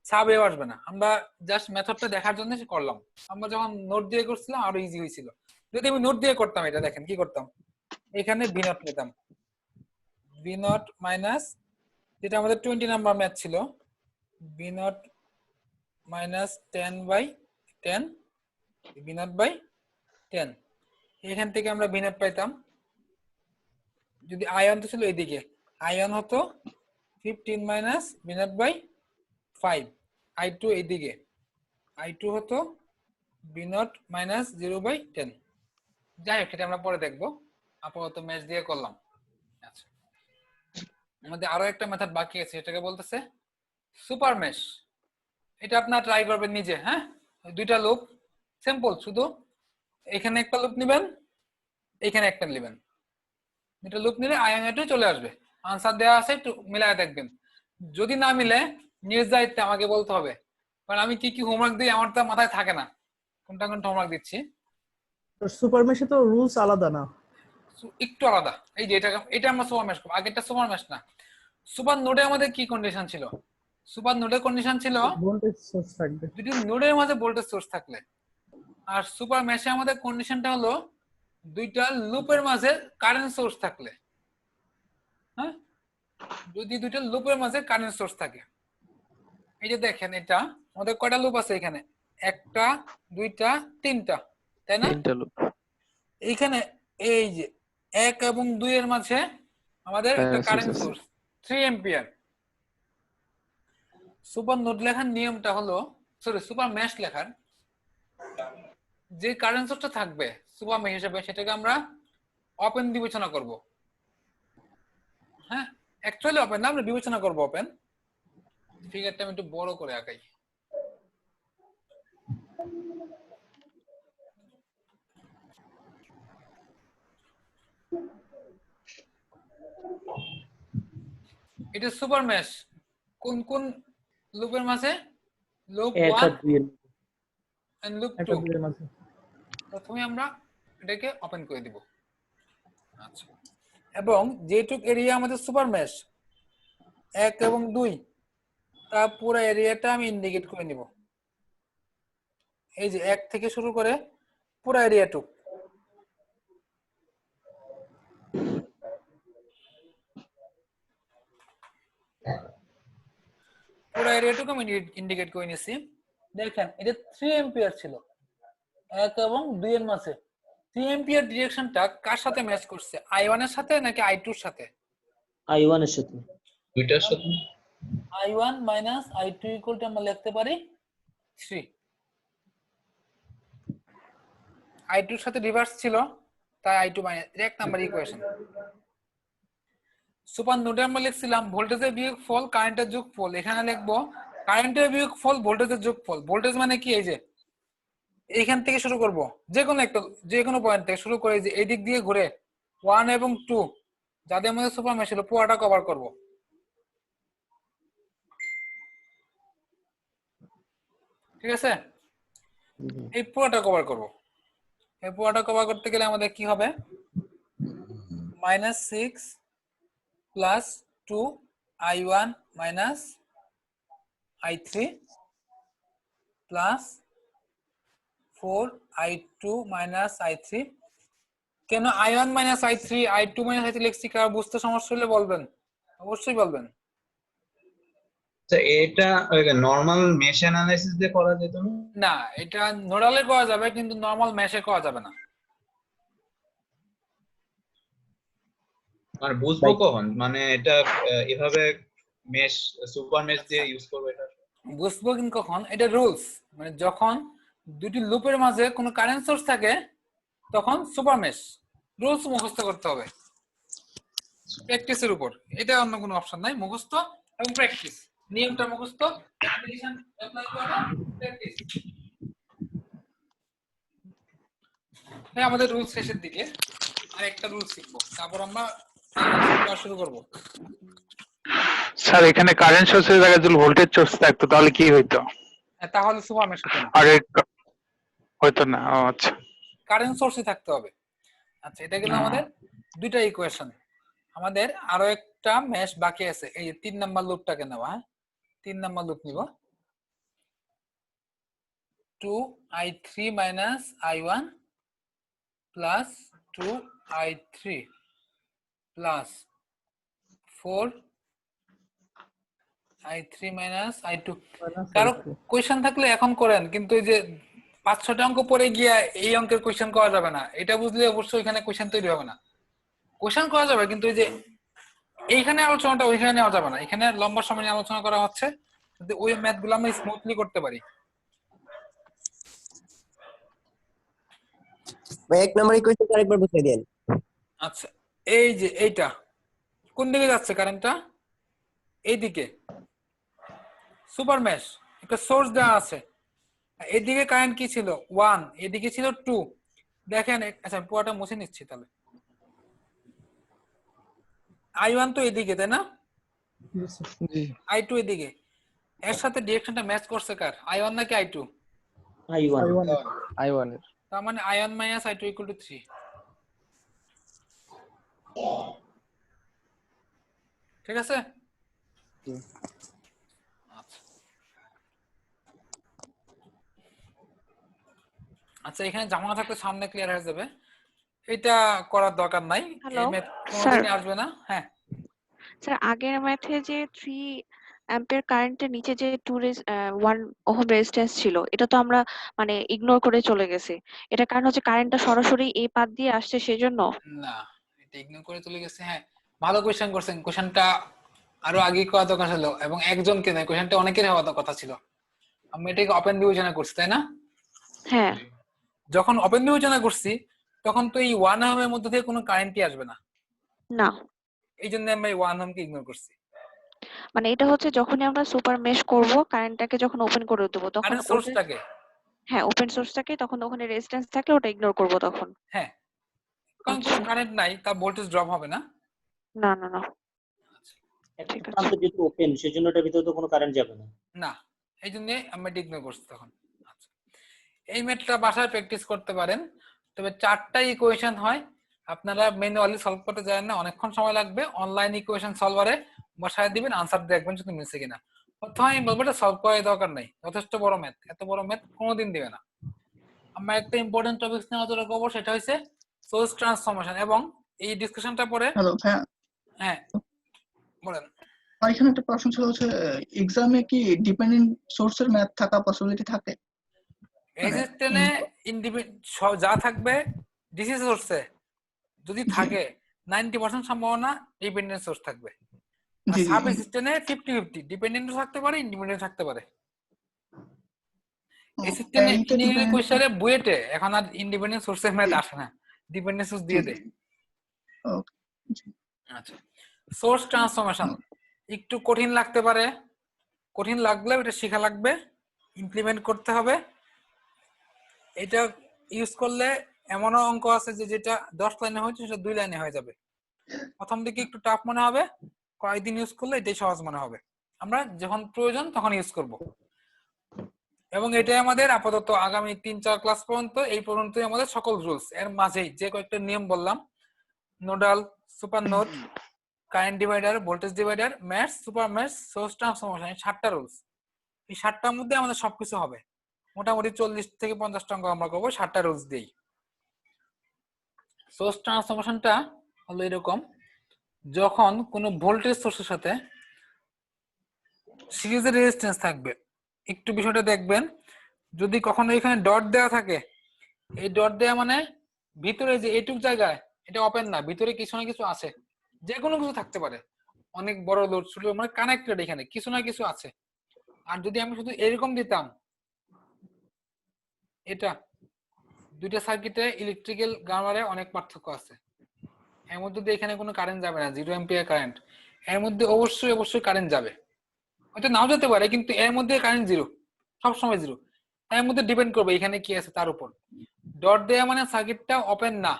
সাবেও আসবে না। আমরা জাস্ট মেথডটা দেখার জন্য করলাম। আমরা যখন নোট দিয়ে করছিলাম আরো ইজি হয়েছিল। যদি আমি নোট দিয়ে করতাম, এটা দেখেন কি করতাম, এখানে v0 নিতাম, v0 মাইনাস, যেটা আমাদের 20 নাম্বার ম্যাথ ছিল, v0 মাইনাস 10/10, v0/10। এখান থেকে আমরা v0 পাইতাম। যদি i1 তো ছিল এইদিকে, i1 হতো 15 মাইনাস v0/5, i2 এইদিকে, i2 হতো v0 মাইনাস 0/10। যাই হোক, এটা আমরা পরে দেখবো, আপাতত ম্যাচ দিয়ে করলাম। আচ্ছা, আমাদের আরো একটা মেথড বাকি আছে, এটাকে বলতেছে সুপার মেশ। এটা আপনারা ট্রাই করবেন নিজে। হ্যাঁ, দুইটা লুপ, সিম্পল, শুধু এখানে একটা লুপ নেবেন, এখানে একটা নেবেন, দুটো লুপ নিলে i1 i2 চলে আসবে। আনসার দেওয়া আছে, একটু মিলায় দেখবেন। যদি না মিলে নিজ দায়িত্বে আমাকে বলতে হবে, কারণ আমি কি কি হোমওয়ার্ক দিই আমার তো মাথায় থাকে না কোনটা কোনটা হোমওয়ার্ক দিচ্ছি। সুপার মেশে তো রুলস আলাদা না, একটু আলাদা। এই যে এটা আমরা সুপার মেশ করব, আগেরটা সুপার মেশ না। সুপার নোডে আমাদের কি কন্ডিশন ছিল? সুপার নোডের কন্ডিশন ছিল ভোল্টেজ সোর্স থাকবে দুটি নোডের মাঝে ভোল্টেজ সোর্স থাকলে। আর সুপার মেশে আমাদের কন্ডিশনটা হলো দুইটা লুপের মাঝে কারেন্ট সোর্স থাকলে। হ্যাঁ, যদি দুইটা লুপের মাঝে কারেন্ট সোর্স থাকে। এই যে দেখেন, এটা আমাদের কয়টা লুপ আছে এখানে? একটা, দুইটা, তিনটা, তাই না? তিনটা লুপ। এইখানে এই যে 1 এবং 2 এর মাঝে আমাদের একটা current source 3 ampere. Super node লেখার নিয়মটা হলো, সরি সুপার মেশ লেখার যে কারেন্ট সোর্সটা থাকবে সুপার মেশ হিসেবে, সেটাকে আমরা ওপেন বিবেচনা করব। হ্যাঁ, অ্যাকচুয়ালি ওপেন না, আমরা বিবেচনা করব ওপেন। ফিগারটা আমি একটু বড় করে আঁকাই। এটা সুপার মেশ কোন কোন লুপের মাঝে? লুপ 1 এন্ড লুপ 2 এর মাঝে। প্রথমে আমরা এটাকে ওপেন করে দিব। আচ্ছা, এবং যেটুক এরিয়া আমাদের সুপার মেশ 1 এবং 2, তা পুরো এরিয়াটা আমি ইন্ডিকেট করে নিব। এই যে 1 থেকে শুরু করে পুরো এরিয়াটুক, পুরো এরিয়াটুকু আমি ইন্ডিকেট করে নিছি। দেখেন এটা 3 এম্পিয়ার ছিল 1 এবং 2 এর মাঝে। 3 এম্পিয়ার ডিরেকশনটা কার সাথে ম্যাচ করছে, I1 এর সাথে নাকি I2 এর সাথে? I1 এর সাথে। দুইটার সাথে। I1 minus I2 equal to আমরা লিখতে পারি 3। I2 এর সাথে রিভার্স ছিল, তাই I2 মাইনাস, এক নাম্বার ইকুয়েশন। সুপার নোডে আমরা লিখছিলাম ভোল্টেজের বিয়োগফল কারেন্টের যোগফল, এখানে লিখবো কারেন্টের বিয়োগফল ভোল্টেজের যোগফল। ভোল্টেজ মানে কি, এই যে এইখান থেকে শুরু করব, যে কোনো পয়েন্ট থেকে শুরু করে যে এই দিক দিয়ে ঘুরে 1 এবং 2 যাদের মধ্যে সুপার মেশ ছিল পুরোটা কভার করব। ঠিক আছে, এই পুরোটা কভার করব। এই পুরোটা কভার করতে গেলে আমাদের কি হবে, -6 plus 2 I1 minus I3 plus 4 I2 minus I3। কেন I1 minus I3 I2 minus I3 লিখছি, কার বুঝতে সমস্যা হলে বলবেন, অবশ্যই বলবেন। এটা নরমাল মেশ অ্যানালাইসিস দিয়ে করা যেত না? না, এটা নোডালে করা যাবে কিন্তু নরমাল মেশে করা যাবে না। মানে বুঝবো কখন, মানে এটা এভাবে মেশ সুপার মেশ দিয়ে ইউজ করব? এটা বুঝবো কিন্তু কখন, এটা রুলস, মানে যখন দুটি লুপের মাঝে কোনো কারেন্ট সোর্স থাকে তখন সুপার মেশ। রুলস মুখস্থ করতে হবে প্র্যাকটিসের উপর, এটা অন্য কোনো অপশন নাই, মুখস্থ এবং প্র্যাকটিস। নিয়মটা মুখস্থ, অ্যাপ্লিকেশন অ্যাপ্লাই করা, প্র্যাকটিস। হ্যাঁ, আমাদের রুলস শেষের দিকে আর একটা রুল শিখবো, তারপর আমরা শুরু করব। স্যার এখানে কারেন্ট সোর্সের জায়গায় যদি ভোল্টেজ সোর্স থাকতো তাহলে কি হইতো? তাহলে সুপার মেশ হতো না। আরে হইতো না, ও আচ্ছা। কারেন্ট সোর্সই থাকতে হবে। আচ্ছা, এটা গেল আমাদের দুইটা ইকুয়েশন। আমাদের আরো একটা মেশ বাকি আছে, এই 3 নাম্বার লুপটাকে নেওয়া। 3 নাম্বার লুপ নিব, 2I3 minus I1 plus 2I3 plus 4I3 minus I2। কারো কোয়েশ্চেন থাকলে এখন করেন, কিন্তু এই যে 5-6টা অঙ্ক পরে গিয়া এই অঙ্কের কোয়েশ্চেন করা যাবে না, এটা বুঝলে অবশ্যই এখানে কোয়েশ্চেন তৈরি হবে না। কোয়েশ্চেন করা যাবে কিন্তু এই যে এইখানে আলোচনাটা ওইখানে নেওয়া যাবে না, এখানে লম্বা সময় নিয়ে আলোচনা করা হচ্ছে, যদি ওই ম্যাথ গুলো আমরা স্মুথলি করতে পারি। ভাই 1 নম্বর ইকুয়েশন আরেকবার বুঝিয়ে দেন। আচ্ছা, এই যে এইটা কোন দিকে যাচ্ছে, কারেন্টটা এইদিকে, সুপার মেশ, একটা সোর্স দেওয়া আছে, এদিকে কারেন্ট কি ছিল 1, এদিকে ছিল 2। দেখেন, আচ্ছা পুরোটা মুছে নিচ্ছি তাহলে। I1 তো এদিকে, তাই না? I2 এদিকে, এর সাথে ডিরেকশনটা ম্যাচ করছে কার, I1 নাকি I2? I1 এর। তার মানে I1 minus I2 equal to 3। ঠিক আছে? আচ্ছা, এখানে জামা থাকলে সামনে ক্লিয়ার হয়ে যাবে, এটা করার দরকার নাই, হ্যালো এই ম্যাথ স্যার। কোনোদিনই আসবে না। হ্যাঁ স্যার, আগের ম্যাথে যে 3 অ্যাম্পিয়ার কারেন্টের নিচে যে 1 ওহম রেজিস্ট্যান্স ছিল, এটা তো আমরা মানে ইগনোর করে চলে গেছি। এটা কারণ হচ্ছে কারেন্টটা সরাসরি এই পাথ দিয়ে আসছে সেজন্য। না, এটা ইগনোর করে চলে গেছে। হ্যাঁ, ভালো কোশ্চেন করছেন, কোশ্চেনটা আরো আগে করা দরকার ছিল, এবং একজনকে নয়, কোশ্চেনটা অনেকের হওয়ার কথা ছিল। আমি এটাকে ওপেন বিবেচনা করছি, তাই না? হ্যাঁ, যখন ওপেন বিবেচনা করছি তখন তো এই 1 ওহমের মধ্যে থেকে কোনো কারেন্টই আসবে না, না এই জন্য আমি 1 ওহমকে ইগনোর করছি। মানে এটা হচ্ছে যখনই আমরা সুপার মেশ করব, কারেন্টটাকে যখন ওপেন করে দেব তখন কারেন্ট সোর্সটাকে, হ্যাঁ ওপেন সোর্সটাকে, তখন ওখানে রেজিস্ট্যান্স থাকলে ওটা ইগনোর করব তখন। হ্যাঁ, কারণ কোনো কারেন্ট নাই, তার ভোল্টেজ ড্রপ হবে না। না না না, ঠিক আছে। প্রান্ত যেহেতু ওপেন, সেজন্য এটার ভিতরে তো কোনো কারেন্ট যাবে না। না, এই জন্য আমি ইগনোর করছি তখন। আচ্ছা, এই ম্যাথটা বাসায় প্র্যাকটিস করতে পারেন, তবে 4টা ইকুয়েশন হয়, আপনারা ম্যানুয়ালি সলভ করতে জানেন না, অনেকক্ষণ সময় লাগবে। অনলাইন ইকুয়েশন সলভারে বসায় দিবেন, আনসার দেখবেন যদি মিলছে কিনা। প্রথমে আমি বলবো এটা সলভ করার দরকার নাই, যথেষ্ট বড় ম্যাথ, এত বড় ম্যাথ কোনোদিন দিবে না। আমরা একটা ইম্পর্টেন্ট টপিকস নিয়ে আলোচনা করবো, সেটা হচ্ছে সোর্স ট্রান্সফরমেশন, এবং এই ডিসকাশনটা পরে। হ্যাঁ বলেন। আর এখানে একটা প্রশ্ন ছিল হচ্ছে এক্সামে কি ডিপেন্ডেন্ট সোর্সের ম্যাথ থাকা পসিবিলিটি থাকে? রেজিস্ট্যান্সে যা থাকবে ডিসি সোর্সে যদি থাকে 90% সম্ভাবনা ডিপেন্ডেন্ট সোর্স থাকবে। আর জি, জি, সাব জি। সিস্টেমে 50-50 ডিপেন্ডেন্টও থাকতে পারে ইন্ডিপেন্ডেন্ট থাকতে পারে। এই সিস্টেমে এইটা ইন্ডিভিজুয়াল ডিপেন্ডেন্ট। কোয়েশ্চনে বুয়েটে এখন আর ইন্ডিপেন্ডেন্ট সোর্সের ম্যাথ আসে না, ডিপেন্ডেন্ট সোর্স দিয়ে দেয়। ওকে। আচ্ছা, সোর্স ট্রান্সফরমেশন একটু কঠিন লাগতে পারে, কঠিন লাগলে এটা শেখা লাগবে, ইমপ্লিমেন্ট করতে হবে। এটা ইউজ করলে এমনও অঙ্ক আছে যে যেটা 10 লাইনে হয়েছে সেটা 2 লাইনে হয়ে যাবে। প্রথম দিকে একটু টাফ মনে হবে, কয়েকদিন ইউজ করলে এটাই সহজ মনে হবে। আমরা যখন প্রয়োজন তখন ইউজ করব। এবং এটাই আমাদের আপাতত আগামী 3-4 ক্লাস পর্যন্ত এই পর্যন্তই আমাদের সকল রুলস। এর মাঝেই যে কয়েকটা নিয়ম বললাম, nodal, super node, current divider, voltage divider, mesh, super mesh, source transformation, 7টা রুলস। এই 7টার মধ্যে আমাদের সবকিছু হবে। মোটামুটি 40 থেকে 50টা অঙ্ক আমরা করবো 7টা রুলস দিয়েই। সোর্স ট্রান্সফরমেশনটা হলো এরকম, যখন কোনো ভোল্টেজ সোর্সের সাথে সিরিজের রেজিস্ট্যান্স থাকবে। একটু বিষয়টা দেখবেন, যদি কখনো এখানে ডট দেওয়া থাকে, এই ডট দেওয়া মানে ভিতরে যে এইটুক জায়গায় এটা ওপেন না, ভিতরে কিছু না কিছু আছে, যে কোনো কিছু থাকতে পারে, অনেক বড় লোড ছোট মানে কানেক্টেড, এখানে কিছু না কিছু আছে। আর যদি আমি শুধু এরকম দিতাম, এটা দুইটা সার্কিটে ইলেকট্রিক্যাল গ্রামারে অনেক পার্থক্য আছে। এর মধ্যে দিয়ে এখানে কোনো কারেন্ট যাবে না, 0 অ্যাম্পিয়ার কারেন্ট। এর মধ্যে অবশ্যই কারেন্ট যাবে, হয়তো নাও যেতে পারে, কিন্তু এর মধ্যে কারেন্ট 0, সবসময় 0। এর মধ্যে ডিপেন্ড করবে এখানে কি আছে তার উপর। ডট দেয়া মানে সার্কিটটা ওপেন না,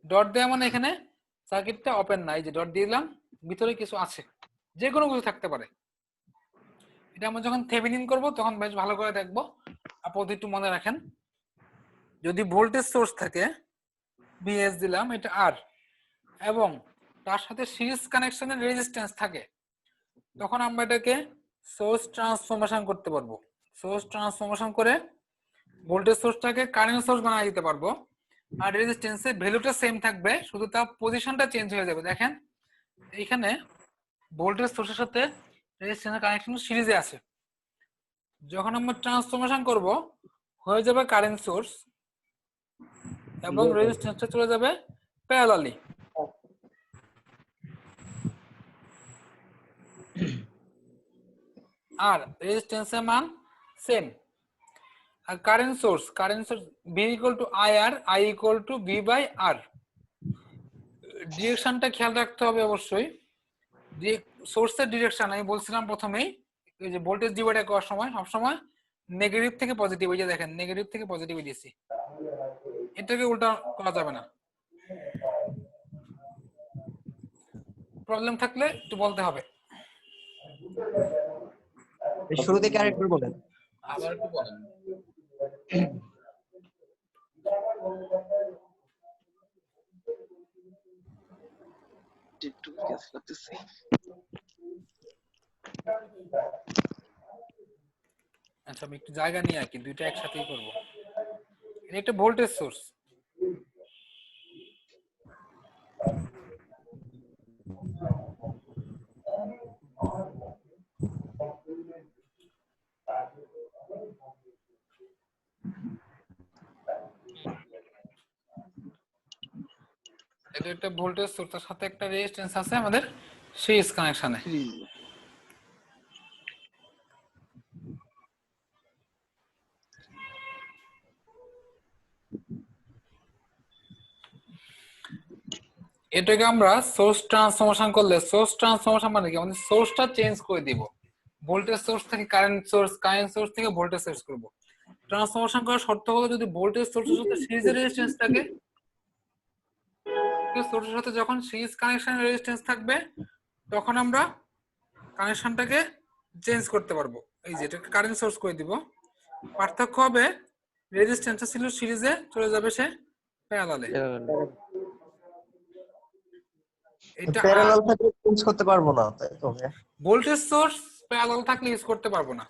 ডট দেয়া মানে এখানে সার্কিটটা ওপেন না। এই যে ডট দিলাম, ভিতরে কিছু আছে, যে কোনো কিছু থাকতে পারে। এটা আমরা যখন থেভেনিন করব তখন বেশ ভালো করে দেখবো। আপাতত একটু মনে রাখেন, যদি ভোল্টেজ সোর্স থাকে, ভিএস দিলাম, এটা আর, এবং তার সাথে সিরিজ কানেকশনের রেজিস্ট্যান্স থাকে, তখন আমরা এটাকে সোর্স ট্রান্সফরমেশন করতে পারবো। সোর্স ট্রান্সফরমেশন করে ভোল্টেজ সোর্সটাকে কারেন্ট সোর্স বানিয়ে দিতে পারবো। আর রেজিস্ট্যান্সের ভ্যালুটা সেম থাকবে, শুধু তার পজিশনটা চেঞ্জ হয়ে যাবে। দেখেন এখানে ভোল্টেজ সোর্সের সাথে রেজিস্ট্যান্সের কানেকশন সিরিজে আছে, যখন আমরা ট্রান্সফরমেশন করব হয়ে যাবে কারেন্ট সোর্স এবং রেজিস্ট্যান্সটা চলে যাবে প্যারালালি। আর রেজিস্ট্যান্সের মান সেম। আর current source V = IR, I = V/R। ডিরেকশনটা খেয়াল রাখতে হবে অবশ্যই, যে সোর্সের ডিরেকশন আমি বলছিলাম প্রথমেই, এই যে ভোল্টেজ ডিভাইডার করার সময় সবসময় নেগেটিভ থেকে পজিটিভ, এই যে দেখেন নেগেটিভ থেকে পজিটিভ দিয়েছি, এটাকে উল্টা করা যাবে না। প্রবলেম থাকলে একটু বলতে হবে। শুরু থেকে আরেকবার বলেন। আবার একটু বলেন। একটু গ্যাস লাগতেছে। আচ্ছা, আমি একটু জায়গা নিয়ে আঁকি, দুইটা একসাথেই করব। এটা একটা ভোল্টেজ সোর্স, এটা একটা ভোল্টেজ সোর্স, তার সাথে একটা রেজিস্ট্যান্স আছে আমাদের সিরিজ কানেকশনে। এটাকে আমরা সোর্স ট্রান্সফরমেশন করলে, সোর্স ট্রান্সফরমেশন মানে কি, আমাদের সোর্সটা চেঞ্জ করে দিব। ভোল্টেজ সোর্স থেকে কারেন্ট সোর্স থেকে ভোল্টেজ সোর্স করব। ট্রান্সফরমেশন করার শর্ত হলো যদি ভোল্টেজ সোর্সের সাথে সিরিজের রেজিস্ট্যান্স থাকে, সোর্সের সাথে যখন সিরিজ কানেকশন রেজিস্ট্যান্স থাকবে তখন আমরা কানেকশনটাকে চেঞ্জ করতে পারবো। এই যে এটাকে কারেন্ট সোর্স করে দিব, পার্থক্য হবে রেজিস্ট্যান্সটা ছিল সিরিজে, চলে যাবে সে প্যারালালে। এটা প্যারালাল থাকলে চেঞ্জ করতে পারবো না, তাই তো? ভোল্টেজ সোর্স প্যারালাল থাকলে ইউজ করতে পারবো না।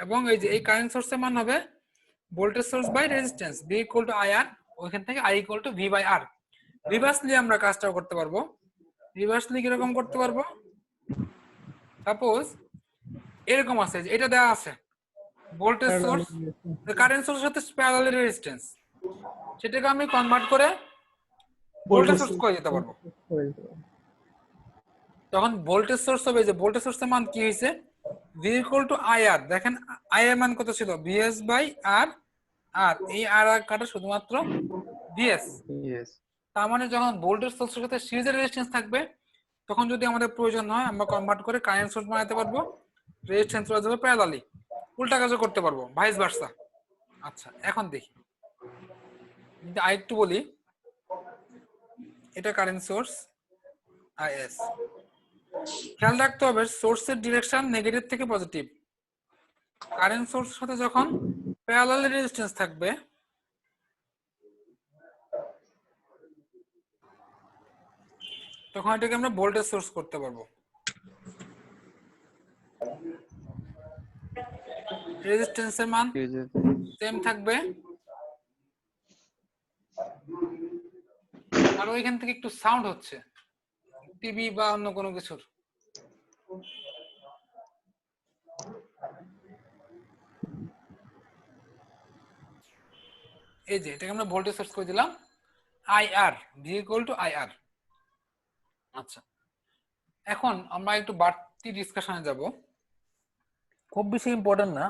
এবং এই যে এই কারেন্ট সোর্সের মান হবে voltage source by resistance, V = IR, ওইখান থেকে I = V/R। রিভার্সলি আমরা কাজটাও করতে পারবো, রিভার্সলি কিরকম করতে পারবো? সাপোজ এরকম আছে, যে এটা দেওয়া আছে ভোল্টেজ সোর্স, কারেন্ট সোর্সের সাথে প্যারালাল রেজিস্ট্যান্স, সেটাকে আমি কনভার্ট করে ভোল্টেজ সোর্স করে দিতে পারবো। তখন ভোল্টেজ সোর্স হবে, যে ভোল্টেজ সোর্সের মান কি হয়েছে, V equal to IR। দেখেন I এর মান কত ছিল, VS বাই R, আর এই আর কাটা শুধুমাত্র VS। তার মানে যখন ভোল্টেজ সোর্সের সাথে সিরিজের রেজিস্ট্যান্স থাকবে, তখন যদি আমাদের প্রয়োজন হয় আমরা কনভার্ট করে কারেন্ট সোর্স বানাতে পারবো, রেজিস্ট্যান্স চলে যাবে প্যারালালি, উল্টা কাজও করতে পারবো, ভাইস ভার্সা। আচ্ছা এখন দেখি, যদি আরেকটু বলি, এটা কারেন্ট সোর্স IS। খেয়াল রাখতে হবে সোর্সের ডিরেকশন নেগেটিভ থেকে পজিটিভ। কারেন্ট সোর্সের সাথে যখন প্যারালাল রেজিস্ট্যান্স থাকবে, তখন এটাকে আমরা ভোল্টেজ সোর্স করতে পারবো। রেজিস্ট্যান্সের মান সেম থাকবে, আর ওইখান থেকে একটু সাউন্ড হচ্ছে, টিভি বা অন্য কোনো কিছুর। এই যে এটাকে আমরা ভোল্টেজ সোর্স করে দিলাম IR, V equal to IR। আচ্ছা এখন আমরা একটু বাড়তি ডিসকাশনে যাব, খুব বেশি ইম্পর্টেন্ট না।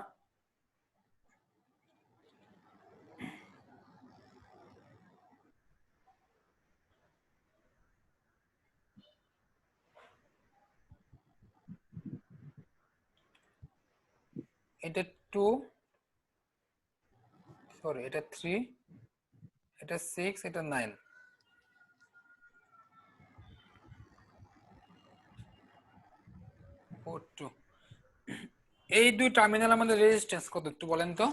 এটা 2, সরি এটা 3, এটা 6, এটা 9। এই দুই টার্মিনাল আমাদের রেজিস্ট্যান্স কত একটু বলেন তো?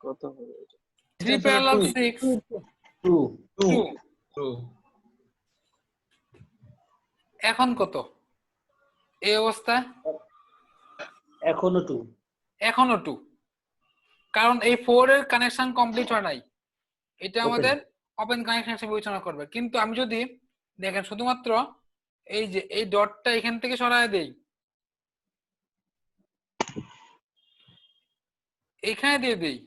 কত হবে এটা? 3 প্যারালাল 6, 2 2। এখন কত এই অবস্থা? এখনো 2। এখনো 2, কারণ এই 4 এর কানেকশন কমপ্লিট হয় নাই, এটা আমাদের ওপেন কানেকশন হিসেবে বিবেচনা করবে। কিন্তু আমি যদি দেখেন শুধুমাত্র এই যে এই ডটটা এখান থেকে সরায় দেই, এখানে দিয়ে দেই,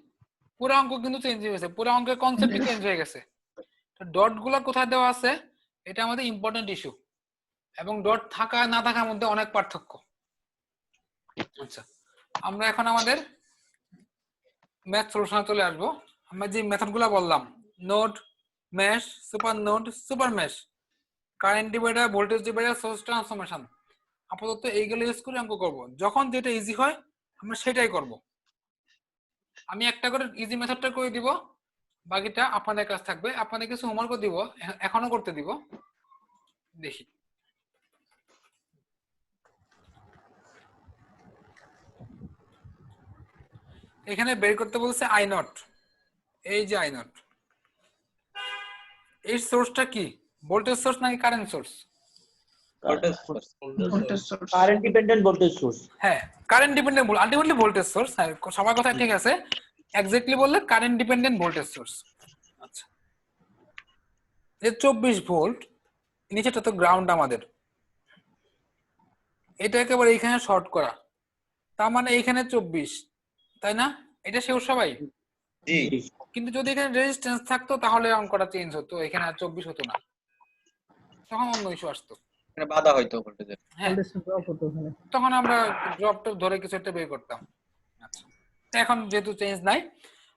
পুরো অঙ্ক কিন্তু চেঞ্জ হয়ে গেছে, পুরো অঙ্কের কনসেপ্টই চেঞ্জ হয়ে গেছে। তো ডট গুলা কোথায় দেওয়া আছে এটা আমাদের ইম্পর্টেন্ট ইস্যু, এবং ডট থাকা না থাকার মধ্যে অনেক পার্থক্য। আচ্ছা আমরা এখন আমাদের ম্যাথ সলিউশনে চলে আসবো। আমরা যে মেথড গুলা বললাম, node, mesh, super node, super mesh, current divider, voltage divider, source transformation, আপাতত এইগুলো ইউজ করে অঙ্ক করব। যখন যেটা ইজি হয় আমরা সেটাই করব। আমি একটা করে ইজি মেথডটা করে দিব, বাকিটা আপনাদের কাছে থাকবে। আপনাদের কিছু হোমওয়ার্কও দিব, এখনো করতে দিব। দেখি এখানে বের করতে বলছে আই নট। এই যে আই নট, এই সোর্সটা কি, ভোল্টেজ সোর্স নাকি current source? Voltage source. Voltage source. Current dependent voltage source. হ্যাঁ current dependent, ultimately voltage source. হ্যাঁ সবার কথা ঠিক আছে, এক্স্যাক্টলি বললে কারেন্ট ডিপেন্ডেন্ট ভোল্টেজ সোর্স। আচ্ছা যে 24 ভোল্ট, নিচেটা তো গ্রাউন্ড আমাদের, এটা একেবারে এইখানে শর্ট করা, তার মানে এইখানে 24, তাই না? এটা শিওর সবাই? জি। কিন্তু যদি এখানে রেজিস্ট্যান্স থাকতো তাহলে অঙ্কটা চেঞ্জ হতো, এখানে আর 24 হতো না, তখন অন্য ইস্যু আসতো, এখানে বাধা হয়তো ভোল্টেজের। হ্যাঁ ভোল্টেজ ড্রপ হতো ওখানে। তখন আমরা ড্রপটা ধরে কিছু একটা বের করতাম। আচ্ছা এখন যেহেতু চেঞ্জ নাই,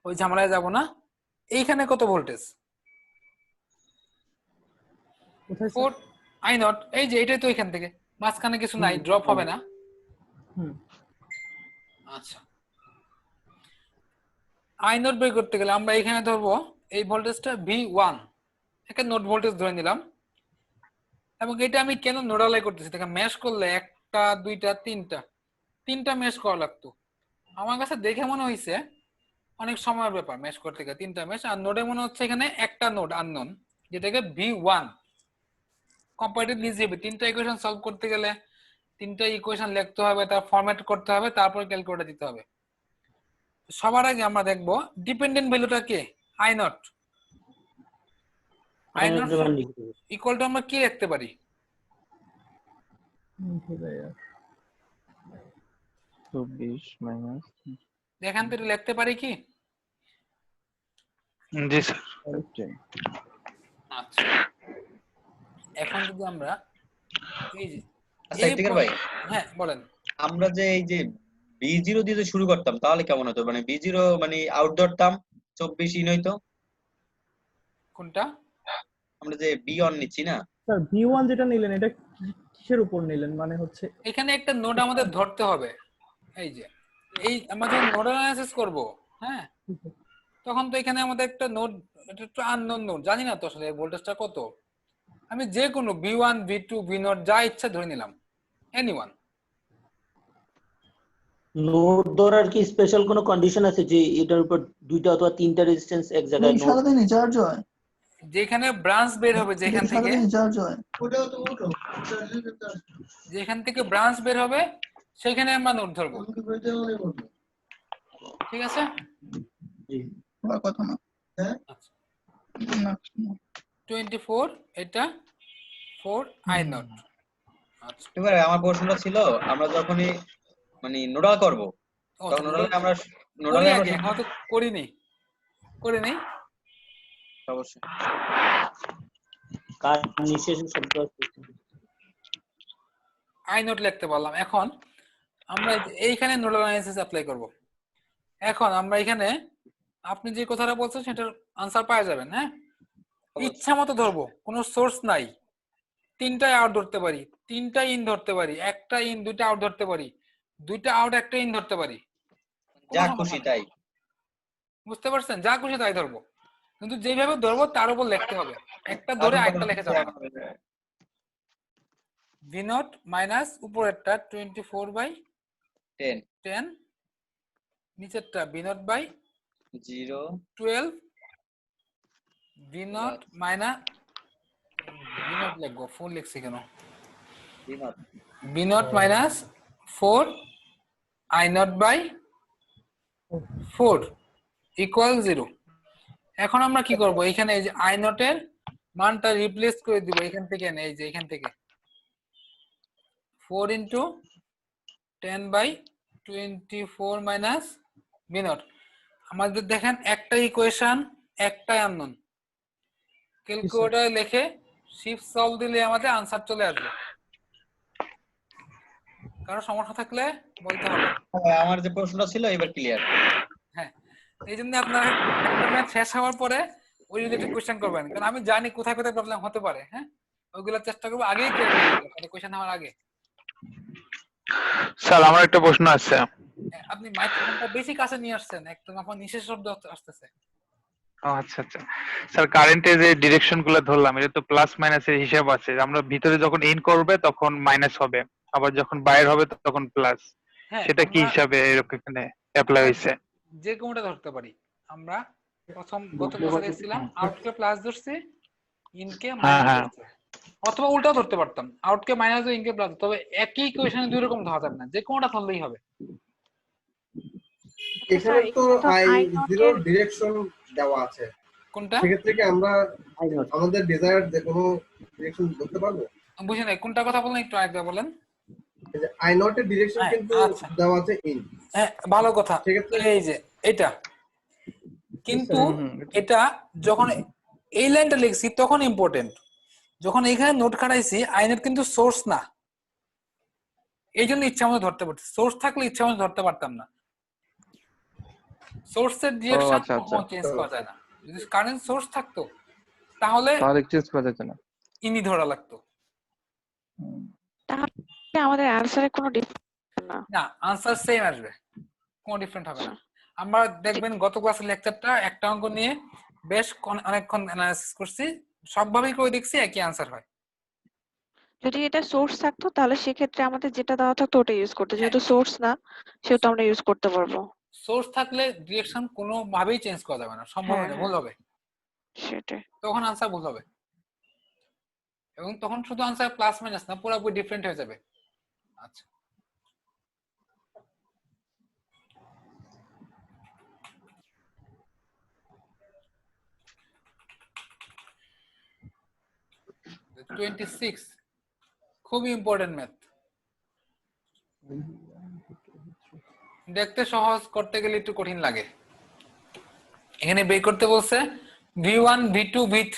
ওই ঝামেলায় যাব না। এইখানে কত ভোল্টেজ? কোথায় 4 আই নট। এই যে এটাই তো, এখান থেকে মাঝখানে কিছু নাই, ড্রপ হবে না। হুম আচ্ছা আই নট বের করতে গেলে আমরা এখানে ধরবো এই ভোল্টেজটা V1, একে নোড ভোল্টেজ ধরে নিলাম। এবং এটা আমি কেন নোডালাই করতেছি, দেখেন ম্যাশ করলে একটা, দুইটা, তিনটা ম্যাশ করা লাগতো। আমার কাছে দেখে মনে হয়েছে অনেক সময়ের ব্যাপার ম্যাশ করতে গেলে, 3টা ম্যাশ। আর নোডে মনে হচ্ছে এখানে একটা নোড আননোন, যেটাকে V1 কম্পারেটিভলি ইজি হবে। তিনটা ইকুয়েশন সলভ করতে গেলে তিনটা ইকুয়েশন লিখতে হবে, তার ফরম্যাট করতে হবে, তারপর ক্যালকুলেটর দিতে হবে। সবার আগে আমরা দেখব ডিপেন্ডেন্ট ভ্যালুটা কে, I not. I not equal to আমরা কি লিখতে পারি? দেখেন তো এটা লিখতে পারি কি? জি স্যার। আচ্ছা, এখন যদি আমরা এই যে আচ্ছা ইফতিকার ভাই, হ্যাঁ বলেন, আমরা যে এই যে B0 দিয়ে যে শুরু করতাম তাহলে কেমন হতো? মানে B0 মানে আউট ধরতাম 24 ইন হইতো। কোনটা? আমরা যে B1 নিচ্ছি না স্যার V1 যেটা নিলেন এটা কিসের উপর নিলেন? মানে হচ্ছে এখানে একটা নোড আমাদের ধরতে হবে। এই যে এই আমরা যখন নোড অ্যানালাইসিস করব, হ্যাঁ, তখন তো এখানে আমাদের একটা নোড, এটা একটু আননোন নোড, জানি না তো আসলে ভোল্টেজটা কত। আমি যে কোনো V1 V2 V0 যা ইচ্ছা ধরে নিলাম, এনিওয়ান। নোড ধরার কি স্পেশাল কোনো কন্ডিশন আছে যে এটার উপর দুইটা অথবা তিনটা রেজিস্ট্যান্স এক জায়গায় নোড? সারাদিনই চার্জ হয়, যেখানে ব্রাঞ্চ বের হবে, যেখান থেকে সারাদিনই চার্জ হয়। যেখান থেকে ব্রাঞ্চ বের হবে সেখানে আমরা নোড ধরবো, ঠিক আছে? ওর কথা না। আচ্ছা, না, 24 এটা 4 আই নট। আচ্ছা, এবারে আমার প্রশ্নটা ছিল, আমরা যখনই মানে নোডাল করব তখন নোডালে আমরা এখন তো করিনি অবশ্যই কার নিঃশেষের শব্দ আছে? আই নোট লিখতে পারলাম। এখন আমরা এইখানে নোডাল অ্যানালাইসিস অ্যাপ্লাই করব। এখন আমরা এখানে আপনি যে কথাটা বলছেন সেটার আনসার পাওয়া যাবেন, হ্যাঁ? ইচ্ছা মতো ধরবো, কোনো সোর্স নাই, তিনটাই আউট ধরতে পারি, তিনটা ইন ধরতে পারি, একটা ইন দুইটা আউট ধরতে পারি, দুইটা আউট একটা ইন ধরতে পারি, যা খুশি তাই। বুঝতে পারছেন? যা খুশি তাই ধরবো, কিন্তু যেভাবে ধরবো তার উপর লিখতে হবে, একটা ধরে আরেকটা লেখা যাবে না। V0 মাইনাস উপরেরটা 24/10, নিচেরটা V0 by 12, V0 minus V0 লিখবো, 4 লিখছি কেন? V0 minus 4 I0 by 4 equal 0। এখন আমরা কি করব? এখানে এই যে I0 এর মানটা রিপ্লেস করে দিব এখান থেকে, এই যে এখান থেকে 4 ইনটু 10/24 মাইনাস V0। আমাদের দেখেন একটা ইকুয়েশন, একটাই আননোন, ক্যালকুলেটরে লিখে শিফট সলভ দিলে আমাদের আনসার চলে আসবে। কারো সমস্যা থাকলে বলতে হবে। আমার যে প্রশ্নটা ছিল এবার ক্লিয়ার। হ্যাঁ, এই জন্য আপনারা একটা ম্যাথ শেষ হওয়ার পরে ওই রিলেটেড কোশ্চেন করবেন, কারণ আমি জানি কোথায় কোথায় প্রবলেম হতে পারে। হ্যাঁ, ওইগুলো চেষ্টা করব আগেই ক্লিয়ার করে দিতে, মানে কোশ্চেন হওয়ার আগে। স্যার আমার একটা প্রশ্ন আছে। আপনি মাইক্রোফোনটা বেশি কাছে নিয়ে আসছেন, একটু আপনার নিঃশ্বাস শব্দ আসতেছে। আচ্ছা আচ্ছা স্যার, কারেন্টে যে ডিরেকশন গুলো ধরলাম এটা তো প্লাস মাইনাসের হিসাব আছে, আমরা ভিতরে যখন ইন করবে তখন মাইনাস হবে, আবার যখন বাইরে হবে তখন প্লাস, সেটা কি হিসাবে এরকম এখানে অ্যাপ্লাই হইছে? যে কোনটা ধরতে পারি আমরা। প্রথম গত ক্লাসে দেখছিলাম আউটকে প্লাস ধরছি, ইনকে মাইনাস ধরছি, অথবা উল্টাও ধরতে পারতাম, আউটকে মাইনাস ও ইনকে প্লাস। তবে একই ইকুয়েশনে দুই রকম ধরা যাবে না, যে কোনটা ধরলেই হবে। এখানে তো I0 ডিরেকশন দেওয়া আছে, কোনটা? সেক্ষেত্রে কি আমরা আমাদের ডিজায়ার যে কোনো ডিরেকশন ধরতে পারবো? বুঝি নাই কোনটা কথা বলেন, একটু আরেকবার বলেন। এই যে I0 এর ডিরেকশন কিন্তু দেওয়া আছে ইন। হ্যাঁ, ভালো কথা। এই যে এটা কিন্তু এটা যখন এই লাইনটা লিখছি তখন ইম্পর্টেন্ট, যখন এখানে নোট খাটাইছি আইনের কিন্তু সোর্স না, এই জন্য ইচ্ছা মতো ধরতে পারছি। সোর্স থাকলে ইচ্ছা মতো ধরতে পারতাম না। সোর্সের ডিরেকশন কখনো চেঞ্জ করা যায় না। যদি কারেন্ট সোর্স থাকতো তাহলে চেঞ্জ করা যেত না, ইনি ধরা লাগতো। তাহলে আমাদের আনসারে কোনো ডিফারেন্স না, আনসার সেম আসবে, কোনো ডিফারেন্ট হবে না। আমরা দেখবেন গত ক্লাসের লেকচারটা একটা অঙ্ক নিয়ে বেশ অনেকক্ষণ অ্যানালাইসিস করছি, সবভাবেই করে দেখছি একই আনসার হয়। যদি এটা সোর্স থাকতো তাহলে সেক্ষেত্রে আমাদের যেটা দেওয়া থাকতো ওটা ইউজ করতে, যেহেতু সোর্স না সেহেতু আমরা ইউজ করতে পারবো। সোর্স থাকলে ডিরেকশন কোনো ভাবেই চেঞ্জ করা যাবে না, সম্ভব না, ভুল হবে, সেটাই, তখন আনসার ভুল হবে। এবং তখন শুধু আনসার প্লাস মাইনাস না, পুরোপুরি ডিফারেন্ট হয়ে যাবে। আচ্ছা, the 26 খুবই ইম্পর্টেন্ট ম্যাথ, দেখতে সহজ, করতে গেলে একটু কঠিন লাগে। এখানে বের করতে বলছে v1 v2 v3।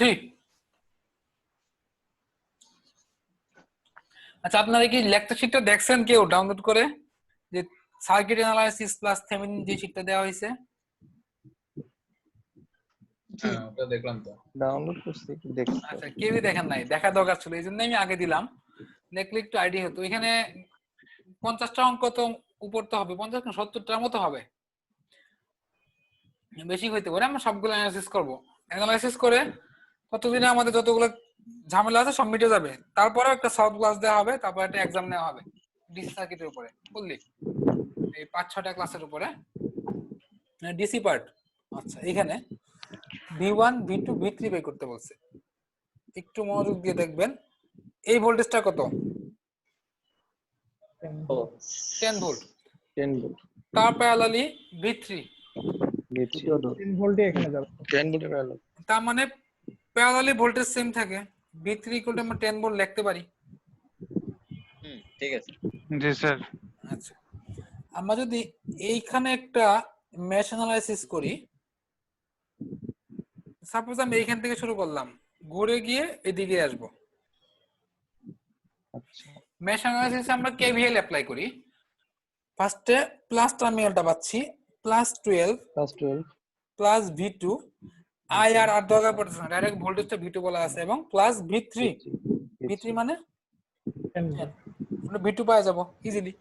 আচ্ছা, আপনারা কি লেকচার শিটটা দেখছেন কেউ ডাউনলোড করে, যে সার্কিট অ্যানালাইসিস প্লাস থেভেনিন যে শিটটা দেওয়া হয়েছে? হ্যাঁ, ওটা দেখলাম তো। ডাউনলোড করছি, একটু দেখছি। আচ্ছা, কেউই দেখেন নাই, দেখা দরকার ছিল, এই জন্য আমি আগে দিলাম, দেখলে একটু আইডিয়া হতো। এখানে 50টা অঙ্ক তো উপর তো হবে, 50 না 70টার মতো হবে, বেশি হইতে পারে। আমরা সবগুলো অ্যানালাইসিস করব, অ্যানালাইসিস করে ততদিনে আমাদের যতগুলো ঝামেলা আছে সব মিটে যাবে। তারপরে একটা সলভ ক্লাস দেওয়া হবে, তারপর একটা এক্সাম নেওয়া হবে ডিসি সার্কিটের উপরে ফুললি, এই 5-6টা ক্লাসের উপরে ডিসি পার্ট। আচ্ছা, এখানে v1 v2 v3 বের করতে বলছে, একটু মনোযোগ দিয়ে দেখবেন। এই ভোল্টেজটা কত? 10 ভোল্ট। 10 ভোল্ট। তার প্যারালালি v3 10 ভোল্টে এখানে যাবে। 10 ভোল্টের প্যারালাল। তার মানে প্যারালালি ভোল্টেজ সেম থাকে, v3 ইকুয়াল টু আমরা 10 ভোল্ট লিখতে পারি। ঠিক আছে। জি স্যার। আচ্ছা, আমরা যদি এইখানে একটা মেশ অ্যানালাইসিস করি, সাপোজ আমি এইখান থেকে শুরু করলাম, ঘুরে গিয়ে এদিকে আসব। মেশ অ্যানালাইসিসে আমরা কেভিএল অ্যাপ্লাই করি। ফার্স্টে প্লাস টার্মিনালটা পাচ্ছি, +12 প্লাস v2, আই আর দরকার পড়তেছে না, ডাইরেক্ট ভোল্টেজটা v2 বলা আছে, এবং প্লাস v3 মানে আমরা v2 পাওয়া যাব ইজিলি।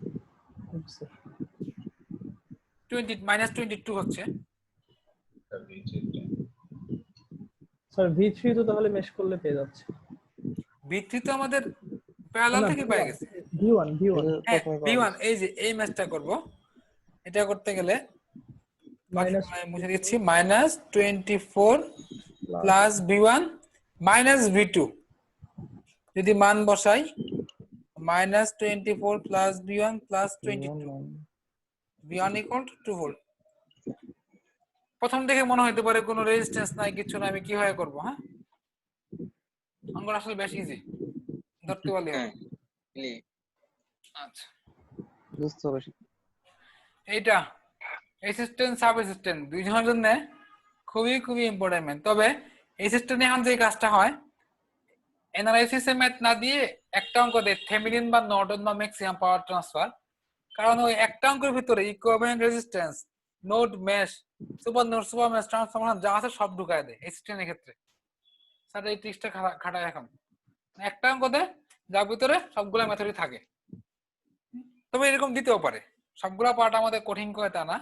22 হচ্ছে স্যার v3 তো তাহলে মেশ করলে পেয়ে যাচ্ছে। v3 তো আমাদের প্যারালাল থেকে পেয়ে গেছে। v1 v1 এই যে এই ম্যাচটা করব, এটা করতে গেলে মুছে দিচ্ছি, -24 প্লাস v1 মাইনাস v2, যদি মান বসাই -24 plus v1 plus 22, v1 equal to 2 volt. প্রথম দেখে মনে হতে পারে কোনো রেজিস্ট্যান্স নাই, কিছু না, আমি কিভাবে করব? হ্যাঁ, অঙ্কটা আসলে বেশ ইজি, ধরতে পারলে হবে। আচ্ছা, বুঝতে পারছি। এইটা অ্যাসিস্ট্যান্ট সাব অ্যাসিস্ট্যান্ট দুইজনের জন্য খুবই খুবই ইম্পর্টেন্ট। তবে অ্যাসিস্ট্যান্টে এখন যে কাজটা হয়, অ্যানালাইসিসে ম্যাথ না দিয়ে একটা অঙ্ক দেয় থেভেনিন বা নর্টন বা ম্যাক্সিমাম পাওয়ার ট্রান্সফার, কারণ ওই একটা অঙ্কের ভিতরে equivalent resistance, node, mesh, super node, super mesh, transformer যা আছে সব ঢুকায় দেয় অ্যাসিস্ট্যান্টের ক্ষেত্রে। স্যার এই ট্রিক্সটা খাটায় এখন, একটা অঙ্ক দেয় যার ভিতরে সবগুলা মেথডই থাকে। তবে এরকম দিতেও পারে, সবগুলা পার্ট আমাদের কঠিন করে তা না,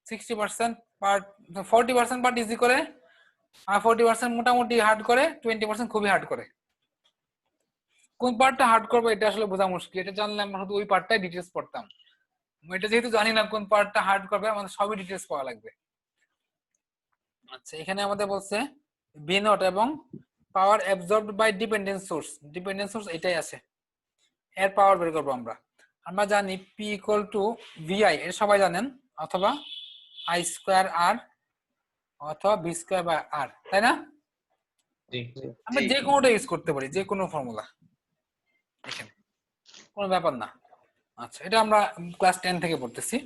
60% পার্ট, 40% পার্ট ইজি করে, আর 40% মোটামুটি হার্ড করে, 20% খুবই হার্ড করে। কোন পার্টটা হার্ড করবে এটা আসলে বোঝা মুশকিল, এটা জানলে আমরা শুধু ওই পার্টটাই ডিটেইলস পড়তাম। এটা যেহেতু জানি না কোন পার্টটা হার্ড করবে, আমাদের সবই ডিটেইলস পড়া লাগবে। আচ্ছা, এখানে আমাদের বলছে বি নট এবং power absorbed by dependent source, dependent source এটাই আছে, এর পাওয়ার বের করবো আমরা। আমরা জানি পি ইকুয়াল টু ভিআই, এটা সবাই জানেন, অথবা আই স্কয়ার আর অথবা ভি স্কয়ার বাই আর, তাই না? আমরা যে কোনোটা ইউজ করতে পারি, যে কোনো ফর্মুলা, এখানে কোনো ব্যাপার না। আচ্ছা, এটা আমরা ক্লাস 10 থেকে পড়তেছি।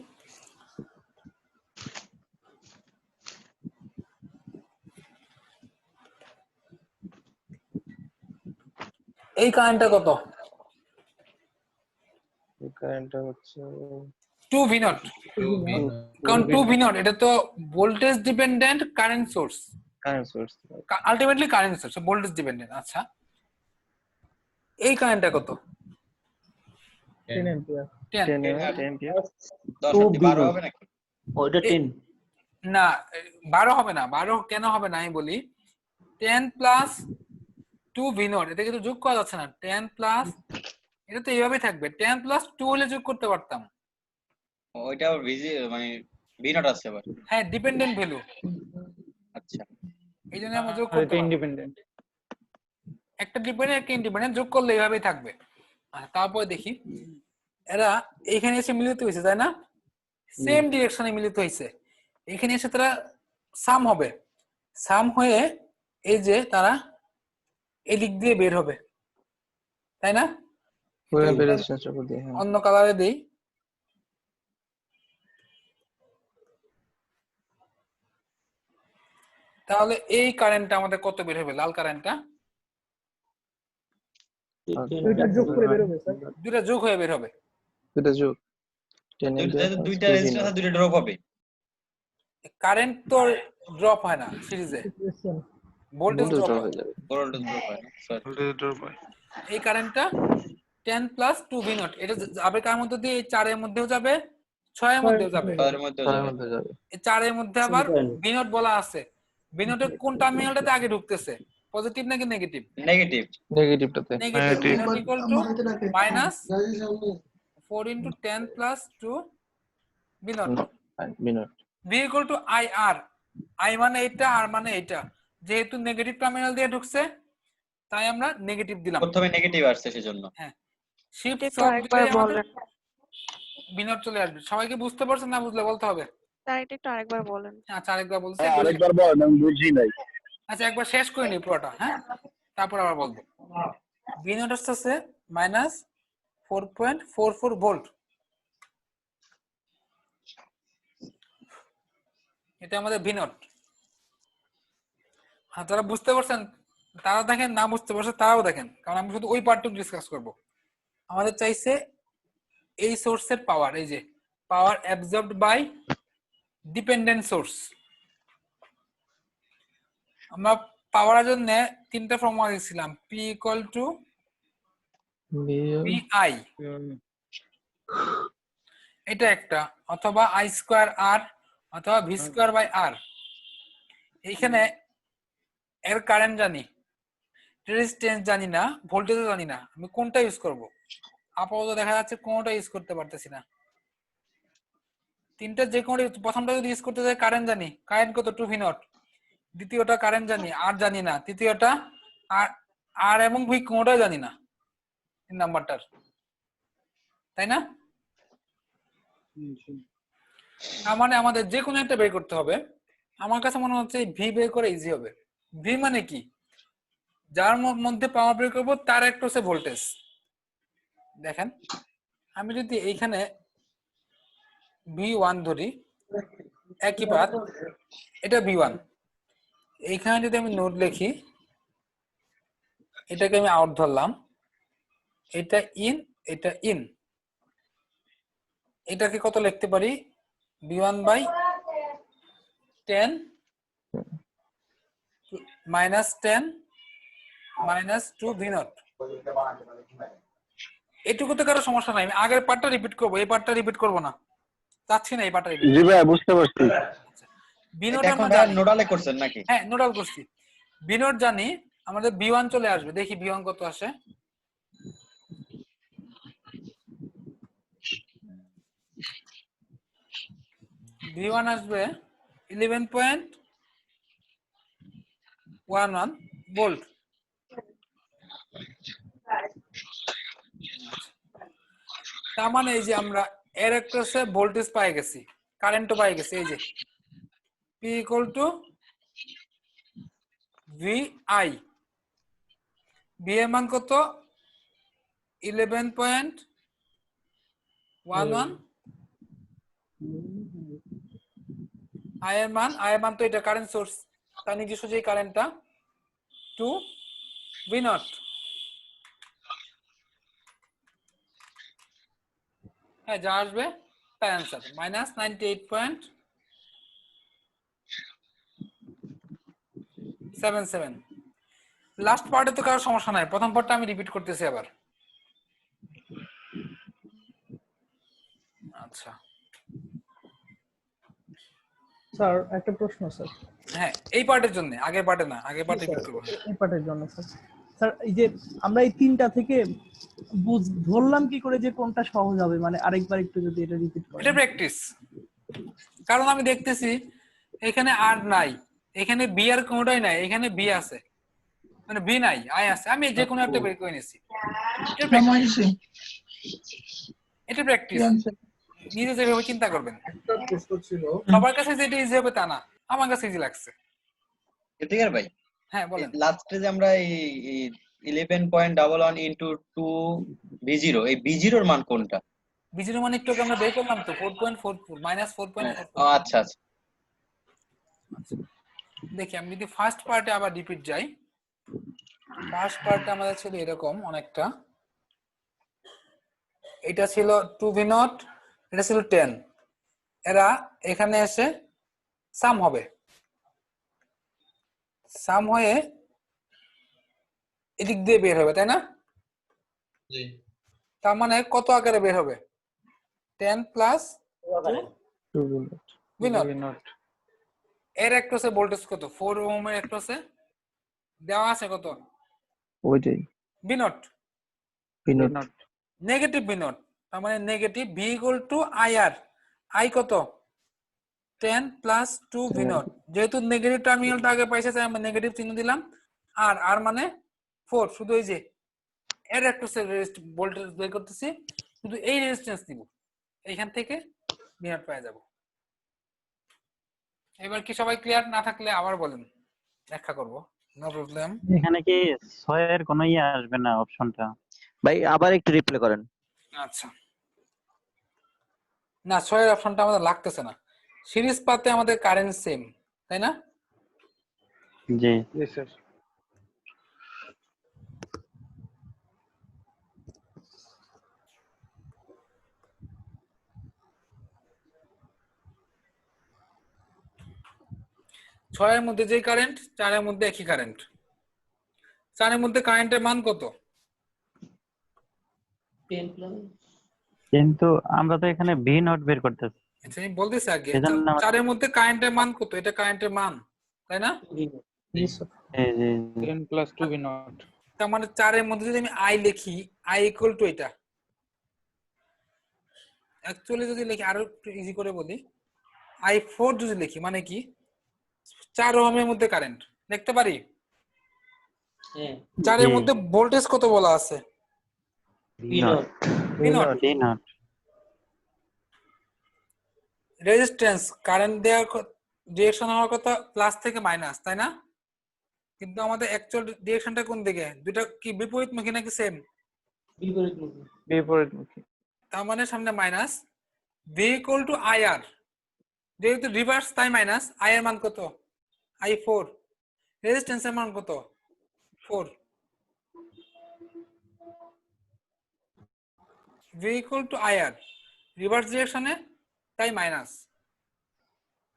এই কারেন্টটা কত? এই কারেন্টটা হচ্ছে 2 ভি নট, কারণ 2 ভি নট এটা তো voltage dependent current source, ultimately current source, voltage dependent. আচ্ছা, এই কারেন্টটা কত? 10 অ্যাম্পিয়ার। 12 হবে নাকি? ওইটা 10 না, 12 হবে না। 12 কেন হবে না আমি বলি, 10 প্লাস 2 ভি নট, এটা কিন্তু যোগ করা যাচ্ছে না। 10 প্লাস, এটা তো এইভাবেই থাকবে, 10 প্লাস 2 হলে যোগ করতে পারতাম। ওইটা ভিজি মানে ভি নট আছে আবার। হ্যাঁ, ডিপেন্ডেন্ট ভ্যালু। আচ্ছা, এইজন্য আমরা যোগ করতে পারবো। ইন্ডিপেন্ডেন্ট। একটা ডিপেন্ডেন্ট একটা ইন্ডিপেন্ডেন্ট যোগ করলে এইভাবেই থাকবে। আর তারপরে দেখি এরা এখানে এসে মিলিত হয়েছে, তাই না? সেম ডিরেকশনে মিলিত হয়েছে, এখানে এসে তারা সাম হবে, সাম হয়ে এই যে তারা এদিক দিয়ে বের হবে, তাই না? অন্য কালারে দেই, তাহলে এই কারেন্টটা আমাদের কত বের হবে? লাল কারেন্টটা দুইটা যোগ করে বের হবে স্যার, দুইটা যোগ হয়ে বের হবে। দুইটা যোগ দুইটা রেজিস্ট্যান্স দুইটা ড্রপ হবে। কারেন্ট তো ড্রপ হয় না সিরিজে, ভোল্টেজ ড্রপ হয়। ভোল্টেজ ড্রপ হয় না স্যার, ভোল্টেজ ড্রপ হয়। এই কারেন্টটা 10 প্লাস 2 ভি নট, এটা যাবে কার মধ্যে দিয়ে? এই 4 এর মধ্যেও যাবে, 6 এর মধ্যেও যাবে, তার মধ্যে যাবে। এই 4 এর মধ্যে আবার ভি নট বলা আছে। ভি নটের কোন টার্মিনালটাতে আগে ঢুকতেছে, পজিটিভ নাকি নেগেটিভ? নেগেটিভ, নেগেটিভটাতে negative. V not equal to minus 4 into 10 plus 2 V not. V equal to I R, I মানে এইটা, আর মানে এইটা, যেহেতু নেগেটিভ টার্মিনাল দিয়ে ঢুকছে তাই আমরা নেগেটিভ দিলাম, প্রথমে নেগেটিভ আসছে সেজন্য। হ্যাঁ, শিফট একটু সব আরেকবার দিলেই আমাদের বলেন ভি নট চলে আসবে। সবাইকে বুঝতে পারছেন না? বুঝলে বলতে হবে। স্যার, এটা একটু আরেকবার বলেন। আচ্ছা আরেকবার বলছি, আরেকবার বলেন, আমি বুঝি নাই। আচ্ছা একবার শেষ করে নি পুরোটা, হ্যাঁ, তারপর আবার বলবো। ভি নট আসছে মাইনাস 4.44 ভোল্ট, এটা আমাদের ভি নট। হ্যাঁ, তারা বুঝতে পারছেন? তারা দেখেন, না বুঝতে পারছে তারাও দেখেন, কারণ আমি শুধু ওই পার্টটুকু ডিসকাস করব। আমাদের চাইছে এই সোর্সের পাওয়ার, এই যে পাওয়ার অ্যাবজর্বড বাই ডিপেন্ডেন্ট সোর্স। আমরা পাওয়ারের জন্য তিনটা ফর্মুলা দিয়েছিলাম, পি ইকুয়াল টু VI, এটা একটা, অথবা I স্কয়ার R, অথবা V স্কয়ার বাই R। এইখানে এর কারেন্ট জানি, রেজিস্ট্যান্স জানি না, ভোল্টেজও জানি না, আমি কোনটা ইউজ করব? আপাতত দেখা যাচ্ছে কোনটা ইউজ করতে পারতেছি না। তিনটা যে কোনো, প্রথমটা যদি ইউজ করতে যাই কারেন্ট জানি, কারেন্ট কত? 2 ভি নট। দ্বিতীয়টা কারেন্ট জানি, আর জানি না। তৃতীয়টা আর এবং ভি কোনটাই জানি না তিন নাম্বারটার, তাই না? তার মানে আমাদের যে কোনো একটা বের করতে হবে। আমার কাছে মনে হচ্ছে ভি বের করে ইজি হবে। ভি মানে কি? যার মধ্যে পাওয়ার বের করবো তার একটা হচ্ছে ভোল্টেজ। দেখেন, আমি যদি এইখানে V1 ধরি, একই পাথ, এটা V1। এইখানে যদি আমি নোট লিখি, এটাকে আমি আউট ধরলাম, এটা ইন, এটা ইন, এটাকে কত লিখতে পারি? V1 by 10 minus 10 minus 2 V not. এটুকুতে কারো সমস্যা নাই, আমি আগের পার্টটা রিপিট করবো, এই পার্টটা রিপিট করবো না, চাচ্ছি না এই পার্টটা রিপিট। জি ভাই, বুঝতে পারছি। ভি নট এখন আমরা জানি, নোডালে করছেন নাকি? হ্যাঁ নোডাল করছি। ভি নট জানি, আমাদের V1 চলে আসবে, দেখি V1 কত আসে। V1 আসবে 11.11 ভোল্ট। তার মানে এই যে আমরা এর একটা ভোল্টেজ পাই গেছি, কারেন্টও পাই গেছি। এই যে P equal to VI, V এর মান কত? 11.11। I এর মান তো এটা কারেন্ট সোর্স, তার নিজস্ব যে কারেন্টটা 2 V নট। হ্যাঁ, যা আসবে তাই অ্যান্সার, মাইনাস 98.77। লাস্ট পার্টে তো কারো সমস্যা নাই, প্রথম পার্টটা আমি রিপিট করতেছি আবার। আচ্ছা স্যার একটা প্রশ্ন স্যার। হ্যাঁ, এই পার্টের জন্য, আগের পার্টে না, আগের পার্টে রিপিট করব। এই পার্টের জন্য স্যার। স্যার এই যে আমরা এই তিনটা থেকে ধরলাম কি করে যে কোনটা সহজ হবে, মানে আরেকবার একটু যদি এটা রিপিট করেন। এটা প্র্যাকটিস, কারণ আমি দেখতেছি এখানে আর নাই, এখানে বি আর কোনটাই নাই, এখানে বি আছে। মানে ভি নাই, আই আছে, আমি যে কোনো একটা বের করে নিছি। এটা প্র্যাকটিস, নিজে যেভাবে চিন্তা করবেন। একটা প্রশ্ন ছিল, সবার কাছে যেটা ইজি হবে তা না, আমার কাছে ইজি লাগছে। ইফতিখার ভাই, হ্যাঁ বলেন। লাস্টে যে আমরা এই 11.11 ইনটু 2 b0, এই b0 এর মান কোনটা? b0 মানে একটু আগে আমরা বের করলাম তো 4.44 মাইনাস 4.44। আচ্ছা আচ্ছা, দেখি আমি যদি ফার্স্ট পার্টে আবার রিপিট যাই, ফার্স্ট পার্টে আমাদের ছিল এরকম অনেকটা, এটা ছিল 2v0, এটা ছিল 10, এরা এখানে এসে সাম হবে, সাম হয়ে এদিক দিয়ে বের হবে, তাই না? জি। তার মানে কত আকারে বের হবে? 10 প্লাস 2v0। এর অ্যাক্রসে ভোল্টেজ কত? 4 ওহম এর অ্যাক্রসে দেওয়া আছে কত? ওইটাই v0, নেগেটিভ v0। তার মানে negative v equal to IR, I কত? 10 প্লাস 2v0। যেহেতু নেগেটিভ টার্মিনালটা আগে পাইছে তাই আমরা নেগেটিভ চিহ্ন দিলাম, আর আর মানে 4, শুধু এই যে এর অ্যাক্রসে ভোল্টেজ বের করতেছি, শুধু এই রেজিস্ট্যান্স নিব, এইখান থেকে v0 পেয়ে যাব। এবার কি সবাই ক্লিয়ার? না থাকলে আবার বলেন, ব্যাখ্যা করব, নো প্রবলেম। এখানে কি 6 এর কোনো ইয়ে আসবে না অপশনটা? ভাই আবার একটু রিপ্লে করেন। আচ্ছা, না 6 এর অপশনটা আমাদের লাগতেছে না, সিরিজ পাতে আমাদের কারেন্ট সেম, তাই না? জি জি স্যার। ছয়ের মধ্যে যে কারেন্ট, 4 এর মধ্যে একই কারেন্ট। 4 এর মধ্যে কারেন্টের মান কত? 10 প্লাস, কিন্তু আমরা তো এখানে ভি নট বের করতেছি। আচ্ছা আমি বলতেছি আগে, এজন্য 4 এর মধ্যে কারেন্টের মান কত? এটা কারেন্টের মান, তাই না? জি জি 10 প্লাস 2v0। তার মানে 4 এর মধ্যে যদি আমি আই লিখি, আই ইকুয়াল টু এটা, অ্যাকচুয়ালি যদি লিখি আরো একটু ইজি করে বলি, i4 যদি লিখি মানে কি 4 ওহমের মধ্যে কারেন্ট লিখতে পারি। হ্যাঁ 4 এর মধ্যে ভোল্টেজ কত বলা আছে? v0, রেজিস্ট্যান্স কারেন্ট দেওয়ার ডিরেকশন হওয়ার কথা প্লাস থেকে মাইনাস, তাই না? কিন্তু আমাদের অ্যাকচুয়াল ডিরেকশনটা কোন দিকে? দুটো কি বিপরীতমুখী নাকি সেম? বিপরীতমুখী। তার মানে সামনে minus, v equal to IR, যেহেতু রিভার্স তাই মাইনাস। আই এর মান কত? i4। রেজিস্ট্যান্সের মান কত? 4। v equal to IR, reverse ডিরেকশনে তাই মাইনাস।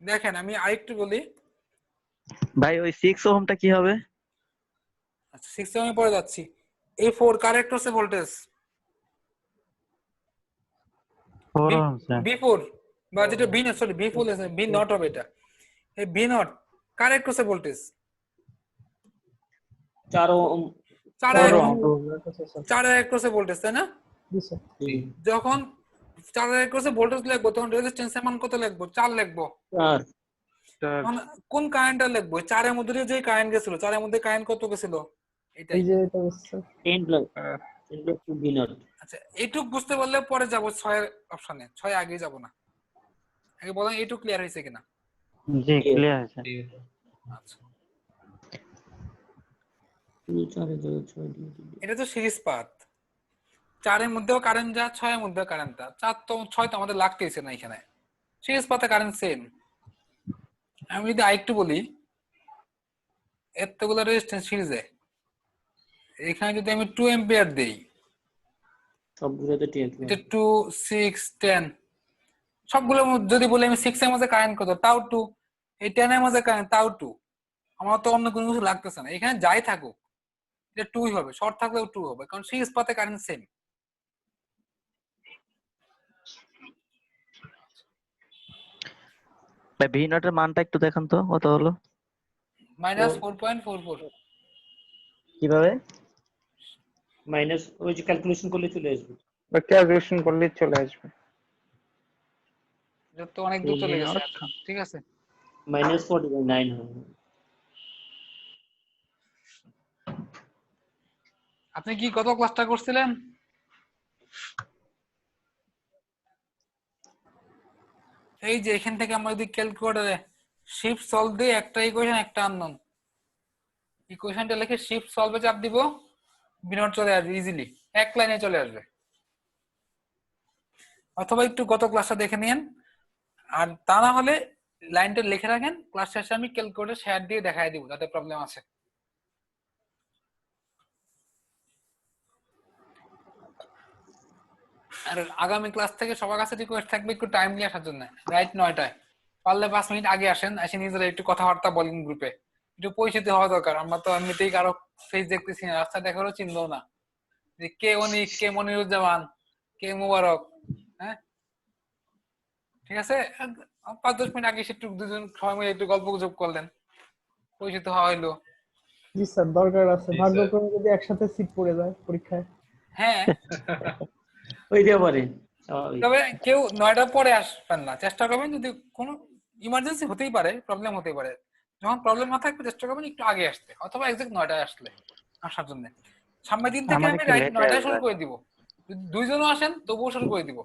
দেখেন আমি আরেকটু বলি, ভাই ওই 6 ওহমটা কি হবে? আচ্ছা 6 ওহমে পরে যাচ্ছি। এই 4 কারেক্ট হচ্ছে ভোল্টেজ, 4 ওহম স্যার। v4 বা যেটা v নট, সরি v4 আছে, v নট হবে এটা। এই v নট কারেক্ট হচ্ছে ভোল্টেজ 4 ওহম, 4 এর অ্যাক্রসে ভোল্টেজ, তাই না? যখন 4 এর অ্যাক্রসে ভোল্টেজ লিখবো তখন রেজিস্ট্যান্সের মান কত লিখবো? 4 লিখবো। কোন কারেন্টটা লিখবো? 4 এর মধ্যে যে কারেন্ট গেছিল, 4 এর মধ্যে কারেন্ট কত গেছিল? এটাই 10 প্লাস 2v0। আচ্ছা এইটুক বুঝতে পারলে পরে যাব 6 এর অপশনে, 6 আগে যাব না। আগে বলেন এইটুক ক্লিয়ার হয়েছে কিনা? জি ক্লিয়ার আছে। আচ্ছা এটা তো সিরিজ পাথ, 4 এর মধ্যেও কারেন্ট যা, 6 এর মধ্যেও কারেন্ট যা। 4 তো 6 তো আমাদের লাগতেইছে না এখানে, সিরিজ পাথে কারেন্ট সেম। আমি যদি আরেকটু বলি, এতগুলো রেজিস্ট্যান্স সিরিজে, এখানে যদি আমি 2 এম্পিয়ার দেই, সবগুলোতে 10 এটা 2 6 10, সবগুলো যদি বলি আমি 6 এর মধ্যে কারেন্ট কত, তাও 2, এই 10 এর মধ্যে কারেন্ট তাও 2, আমার তো অন্য কোনো কিছু লাগতেছে না। এখানে যাই থাকুক এটা 2ই হবে, শর্ট থাকলেও 2 হবে, কারণ সিরিজ পাথে কারেন্ট সেম। ভাই ভি নটের মানটা একটু দেখান তো কত হলো? -4.44। কিভাবে? মাইনাস ওই যে ক্যালকুলেশন করলে চলে আসবে, বা ক্যালকুলেশন করলে চলে আসবে। এটা তো অনেক দূর চলে গেছে। ঠিক আছে -49 হবে। আপনি কি কত ক্লাসটা করছিলেন? এই যে এখান থেকে আমরা যদি ক্যালকুলেটরে শিফট সলভ দিই, একটা ইকুয়েশন একটা আননোন, ইকুয়েশনটা লিখে শিফট সলভে চাপ দিব, বিনোট চলে আসবে ইজিলি, এক লাইনে চলে আসবে। অথবা একটু গত ক্লাসটা দেখে নিন, আর তা না হলে লাইনটা লিখে রাখেন, ক্লাস শেষে আমি ক্যালকুলেটর শেয়ার দিয়ে দেখাই দিব যাতে প্রবলেম আছে। আর আগামী ক্লাস থেকে সবার কাছে রিকোয়েস্ট থাকবে একটু টাইমলি আসার জন্য, রাইট 9টায়, পারলে 5 মিনিট আগে আসেন, এসে নিজেরা একটু কথাবার্তা বলেন, গ্রুপে একটু পরিচিতি হওয়া দরকার। আমরা তো এমনিতেই কারো ফেস দেখতেছি না, রাস্তা দেখারও চিনবো না যে কে অনিক, কে মনিরুজ্জামান, কে মুবারক। হ্যাঁ ঠিক আছে, 5-10 মিনিট আগে একটু দুজন সবাই মিলে একটু গল্প গুজব করলেন, পরিচিত হওয়া হইলো। জি স্যার, দরকার আছে, ভাগ্যক্রমে যদি একসাথে সিট পড়ে যায় পরীক্ষায়। হ্যাঁ হইতে পারে, স্বাভাবিক। তবে কেউ 9টার পরে আসবেন না, চেষ্টা করবেন, যদি কোনো ইমার্জেন্সি হতেই পারে, প্রবলেম হতেই পারে, যখন প্রবলেম না থাকবে চেষ্টা করবেন একটু আগে আসতে, অথবা এক্সাক্ট 9টায় আসার জন্য। সামনের দিন থেকে আমি রাইট 9টায় শুরু করে দিব, যদি দুইজনও আসেন তবুও শুরু করে দিব।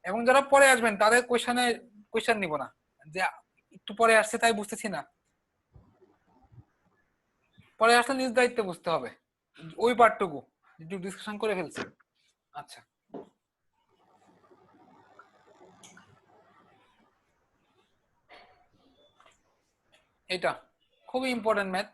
এবং যারা পরে আসবেন তাদের কোয়েশ্চেন নিব না, যে একটু পরে আসছে তাই বুঝতেছি না, পরে আসলে নিজ দায়িত্বে বুঝতে হবে, ওই পার্টটুকু একটু ডিসকাশন করে ফেলছি। আচ্ছা, এটা খুবই ইম্পর্টেন্ট ম্যাথ।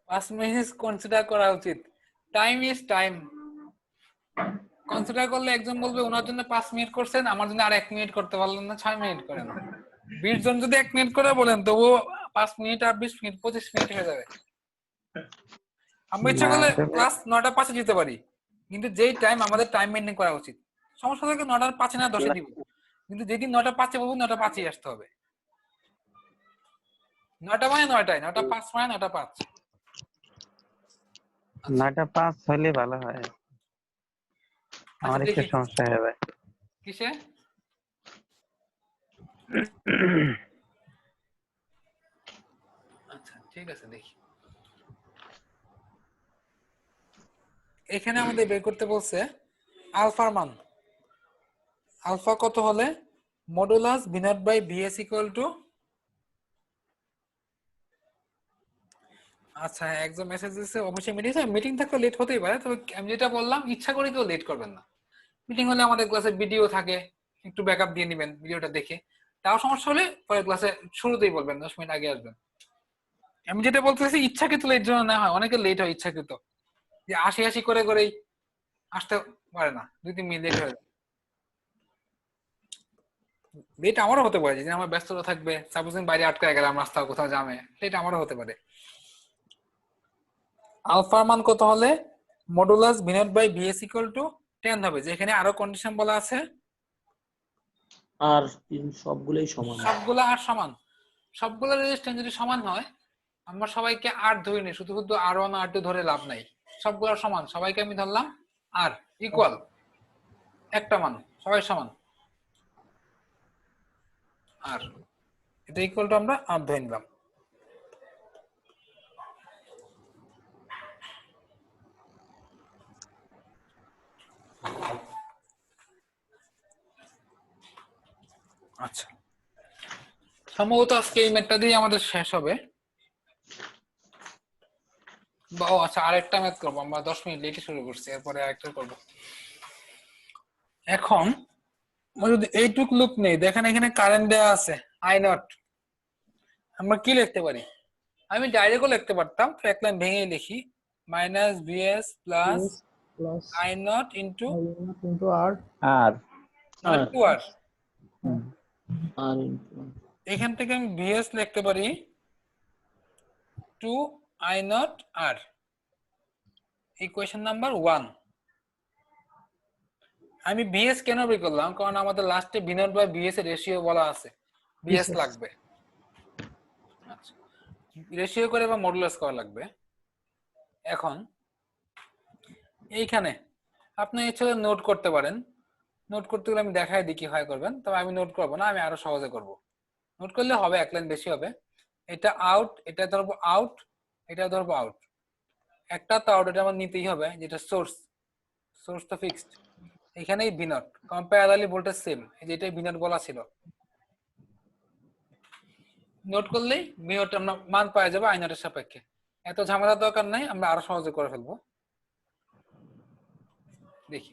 পাঁচ মিনিট কনসিডার করা উচিত, টাইম ইজ টাইম। কনসিডার করলে একজন বলবে ওনার জন্য 5 মিনিট করছেন, আমার জন্য আর 1 মিনিট করতে পারলেন না, 6 মিনিট করেন। 20 জন যদি 1 মিনিট করে বলেন তবুও 5 মিনিট আর 20 মিনিট 25 মিনিট হয়ে যাবে। আমরা ইচ্ছা করলে ক্লাস 9টা 5-এ যেতে পারি, কিন্তু যেই টাইম আমাদের টাইম মেনটেন করা উচিত। সমস্যা থাকে 9টার 5-এ না 10-এ দিব, কিন্তু যেদিন 9টা 5-এ বলবো 9টা 5-এ আসতে হবে। 9টা মানে 9টায়, 9টা 5 মানে 9টা 5। 9টা 5 হলে ভালো হয়, আমার একটু সমস্যা হবে। কিসে? আচ্ছা ঠিক আছে, দেখি এখানে আমাদের বের করতে বলছে আলফার মান। আলফা কত হলে modulus V not by VS equal to, আচ্ছা একজন মেসেজ দিয়েছে অবশ্যই মিটিং থাকলে লেট হতেই পারে, তবে আমি যেটা বললাম ইচ্ছা করে কেউ লেট করবেন না। মিটিং হলে আমাদের ক্লাসে ভিডিও থাকে, একটু ব্যাকআপ দিয়ে নেবেন ভিডিওটা দেখে, তাও সমস্যা হলে পরে ক্লাসে শুরুতেই বলবেন, 10 মিনিট আগে আসবেন। আমি যেটা বলতেছি ইচ্ছাকৃত লেট জন্য না হয়, অনেকে লেট হয় ইচ্ছাকৃত, যে আসি করে করেই আসতে পারে না, 2-3 মিনিট লেট হয়ে যায়। লেট আমারও হতে পারে, যে আমার ব্যস্ততা থাকবে, সাপোজ আমি বাইরে আটকে গেলাম রাস্তা কোথাও জামে, লেট আমারও হতে পারে। আলফার মান কত হলে modulus V not by VS equal to 10 হবে, যেখানে আরো কন্ডিশন বলা আছে, আর সবগুলোই সমান, সবগুলো আর সমান, সবগুলো রেজিস্ট্যান্স যদি সমান হয়, আমরা সবাইকে আর ধরে নিই, শুধু R1 R2 ধরে লাভ নাই, সবগুলো সমান, সবাইকে আমি ধরলাম আর ইকুয়াল, একটা মান সবাই সমান, আর এটা ইকুয়াল টু আমরা আর ধরে নিলাম। আচ্ছা, সম্ভবত আজকে এই ম্যাথটা দিয়ে আমাদের শেষ হবে। ও আচ্ছা, আরেকটা ম্যাথ করবো, আমরা 10 মিনিট লেটে শুরু করছি, এরপরে আরেকটা করবো। এখন যদি এইটুক লুপ নেই, দেখেন এখানে কারেন্ট দেওয়া আছে I0, আমরা কি লিখতে পারি? আমি ডাইরেক্টও লিখতে পারতাম, তো এক লাইন ভেঙে লিখি, minus VS plus I0 into R আর 2R। আর এখান থেকে আমি ভিএস লিখতে পারি 2I0 R, ইকুয়েশন নাম্বার 1। আমি ভিএস কেন বের করলাম, কারণ আমাদের লাস্টে ভি নট বাই ভিএস এর রেশিও বলা আছে, ভিএস লাগবে, আচ্ছা রেশিও করে বা মডুলাস করা লাগবে। এখন এইখানে আপনি এছাড়া নোট করতে পারেন। নোট করতে গেলে আমি দেখাই দিই কিভাবে করবেন, তবে আমি নোট করবো না, আমি আরো সহজে করব। নোট করলে হবে, এক লাইন বেশি হবে। এটা আউট, এটা ধরবো আউট, এটা ধরবো আউট। একটা তো আউট, এটা আমার নিতেই হবে, যেটা সোর্স। সোর্স তো ফিক্সড। এখানেই ভি নট, কম্পারেবলি ভোল্টেজ সেম, এই যে এটাই ভি নট বলা ছিল। নোট করলেই ভি নট আমরা মান পাওয়া যাবে আই নটের সাপেক্ষে। এত ঝামেলার দরকার নাই, আমরা আরো সহজে করে ফেলবো। দেখি,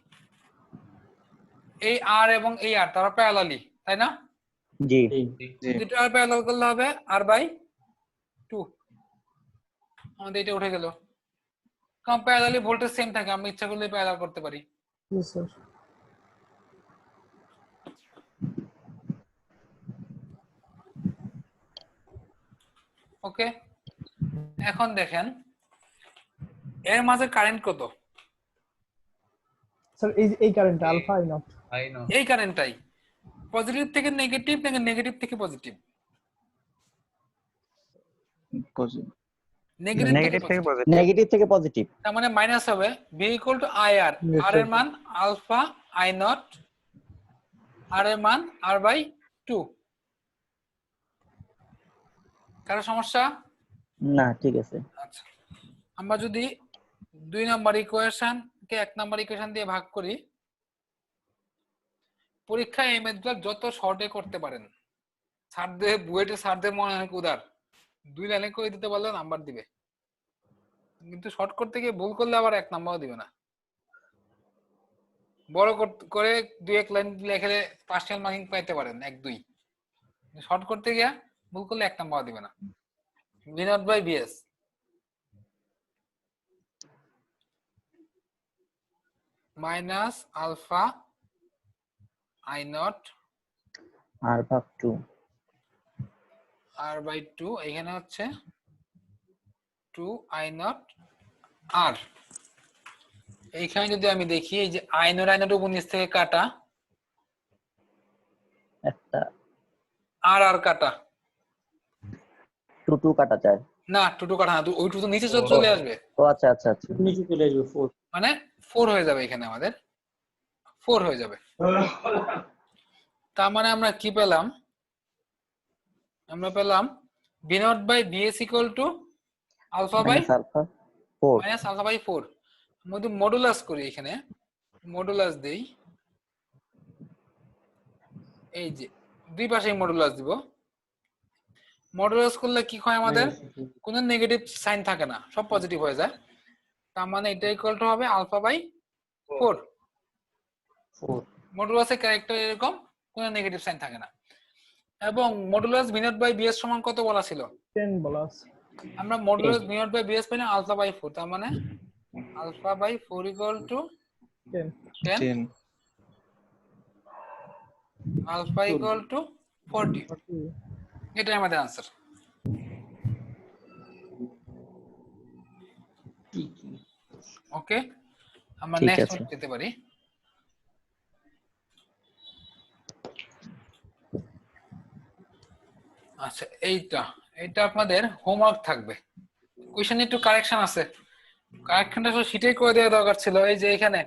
এই আর এবং এই আর তারা প্যারালালি, তাই না? জি দুটো আর প্যারালাল করলে হবে আর বাই 2। আমাদের এটা উঠে গেল। কম্পারেবলি ভোল্টেজ সেম থাকে, আমি ইচ্ছা করলে প্যারালাল করতে পারি। জি স্যার। ওকে, এখন দেখেন এর মাঝে কারেন্ট কত? স্যার এই কারেন্ট আলফা আই নট। এই কারেন্টটাই পজিটিভ থেকে নেগেটিভ নাকি নেগেটিভ থেকে পজিটিভ? নেগেটিভ থেকে পজিটিভ। নেগেটিভ থেকে পজিটিভ। তার মানে মাইনাস হবে v equal to I R. আর এর মান আলফা আই নট, আর এর মান আর বাই 2। কারো সমস্যা? না ঠিক আছে। আচ্ছা, আমরা যদি 2 নাম্বার ইকুয়েশন কে 1 নাম্বার ইকুয়েশন দিয়ে ভাগ করি, পরীক্ষায় এই মেথডগুলো যত শর্টে করতে পারেন। স্যারদের বুয়েটে স্যারদের মনে অনেক উদার, 2 লাইনে করে দিতে পারলে নাম্বার দিবে, কিন্তু শর্ট করতে গিয়ে ভুল করলে আবার 1 নাম্বারও দিবে না। বড় করে 2-1 লাইন লেখলে পার্সিয়াল মার্কিং পাইতে পারেন 1-2। শর্ট করতে গিয়ে ভুল করলে 1 নাম্বার দিবে না। V not by VS minus alpha I not R ভাগ 2 আর বাই 2, এখানে হচ্ছে 2 আই নট আর। এইখানে যদি আমি দেখি, এই যে আই নট উপর নিচ থেকে কাটা, একটা আর আর কাটা, 2 কাটা যায় না 2 কাটা না, ওই 2 তো নিচে চলে আসবে। ও আচ্ছা আচ্ছা আচ্ছা, নিচে চলে আসবে 4। মানে 4 হয়ে যাবে, এখানে আমাদের 4 হয়ে যাবে। তার মানে আমরা কি পেলাম? আমরা পেলাম V not by VS equal to alpha by alpha 4 minus alpha by 4। যদি মডুলাস করি, এখানে মডুলাস দেই, এই যে দুই পাশেই মডুলাস দিব। মডুলাস করলে কি হয়, আমাদের কোনো নেগেটিভ সাইন থাকে না, সব পজিটিভ হয়ে যায়। তার মানে এটা ইকুয়াল টু হবে আলফা বাই 4। মডুলাসের ক্যারেক্টার এরকম, কোনো নেগেটিভ সাইন থাকে না। এবং modulus V not by BS সমান কত বলা ছিল? 10 বলা আছে। আমরা modulus V not by BS পাই না আলফা বাই 4, তার মানে alpha by 4 equal to 10, alpha equal to 40। এটাই আমাদের आंसर। ওকে, আমরা নেক্সট ওয়ান যেতে পারি। আচ্ছা, এইটা আপনাদের হোমওয়ার্ক থাকবে। কোশ্চেনে একটু কারেকশন আছে, কারেকশনটা আসলে শীটেই করে দেওয়া দরকার ছিল। এই যে এখানে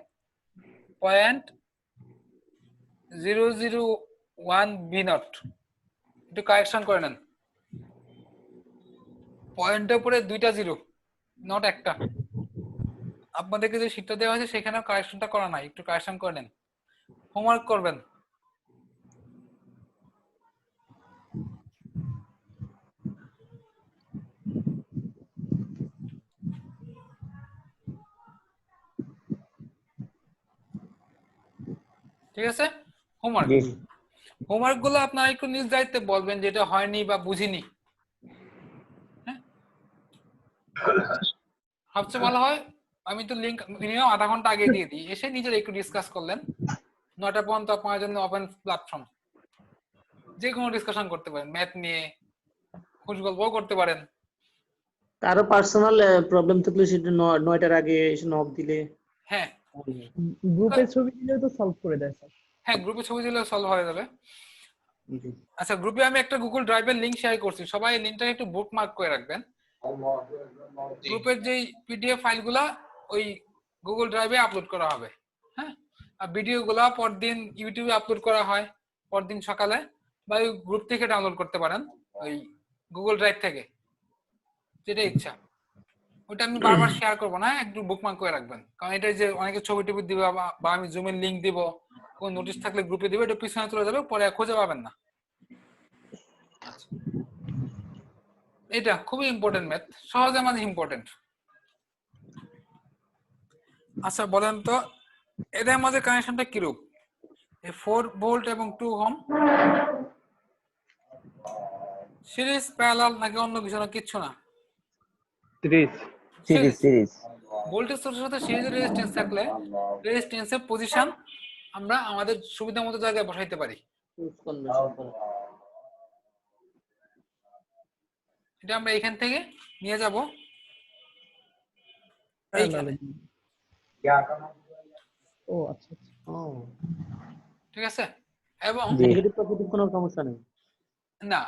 0.001 ভি নট একটু কারেকশন করে নেন। পয়েন্টের উপরে 2টা জিরো, নট একটা। আপনাদেরকে যে শীটটা দেওয়া হয়েছে সেখানে কারেকশনটা করা নাই, একটু কারেকশন করে নেন, হোমওয়ার্ক করবেন। ঠিক আছে, হোমওয়ার্ক গুলো আপনারা একটু নিজ দায়িত্বে বলবেন যেটা হয়নি বা বুঝিনি। সবচেয়ে ভালো হয় আমি তো লিংক মিনিমাম আধা ঘন্টা আগে দিয়ে দিই, এসে নিজের একটু ডিসকাস করলেন। 9টা পর্যন্ত আপনার জন্য ওপেন প্ল্যাটফর্ম, যে কোনো ডিসকাশন করতে পারেন, ম্যাথ নিয়ে খুশ গল্পও করতে পারেন। কারো পার্সোনাল প্রবলেম থাকলে সেটা 9টার আগে এসে নক দিলে, হ্যাঁ গ্রুপে ছবি দিলে তো সলভ করে দেয় স্যার। হ্যাঁ, গ্রুপে ছবি দিলে সলভ হয়ে যাবে। আচ্ছা, গ্রুপে আমি একটা গুগল ড্রাইভের লিংক শেয়ার করছি, সবাই লিংকটা একটু বুকমার্ক করে রাখবেন। গ্রুপের যে পিডিএফ ফাইলগুলা ওই গুগল ড্রাইভে আপলোড করা হবে, হ্যাঁ, আর ভিডিও গুলা পরদিন ইউটিউবে আপলোড করা হয় পরদিন সকালে, বা ওই গ্রুপ থেকে ডাউনলোড করতে পারেন ওই গুগল ড্রাইভ থেকে, যেটা ইচ্ছা। ওটা আমি বারবার শেয়ার করবো না, একটু বুকমার্ক করে রাখবেন, কারণ এটা যে অনেকে ছবি টবি দিবে বা আমি জুমের লিংক দিব, কোন নোটিশ থাকলে গ্রুপে দিবে, এটা পিছনে চলে যাবে, পরে আর খুঁজে পাবেন না। আচ্ছা, এটা খুবই ইম্পর্টেন্ট ম্যাথ, সহজের মাঝে ইম্পর্টেন্ট। আচ্ছা বলেন তো এদের মাঝে কানেকশনটা কিরূপ? এই 4 ভোল্ট এবং 2 ওহম সিরিজ প্যারালাল নাকি অন্য কিছু না? কিচ্ছু না, সিরিজ। ভোল্টেজ সোর্সের সাথে সিরিজের রেজিস্ট্যান্স থাকলে রেজিস্ট্যান্সের পজিশন আমরা আমাদের সুবিধা মতো জায়গায় বসাইতে পারি। এটা আমরা এখান থেকে নিয়ে যাব এইখানে। ও আচ্ছা আচ্ছা। ঠিক আছে, এবং নেগেটিভ পজিটিভ কোনো সমস্যা নেই। না,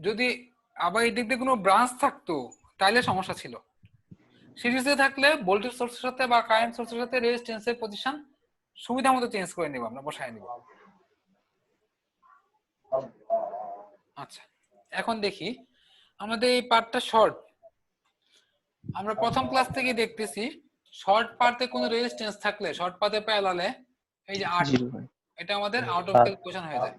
যদি আবার এই দিক দিয়ে কোনো ব্রাঞ্চ থাকতো তাহলে সমস্যা ছিল। সিরিজে থাকলে ভোল্টেজ সোর্সের সাথে বা কারেন্ট সোর্সের সাথে রেজিস্ট্যান্সের পজিশন সুবিধা মতো চেঞ্জ করে নিব, আমরা বসায় নিব। আচ্ছা, এখন দেখি আমাদের এই পার্টটা শর্ট। আমরা প্রথম ক্লাস থেকে দেখতেছি শর্ট পার্টে কোনো রেজিস্ট্যান্স থাকলে শর্ট পাথে প্যারালালে এই যে 8, এটা আমাদের আউট অফ ক্যালকুলেশন হয়ে যায়,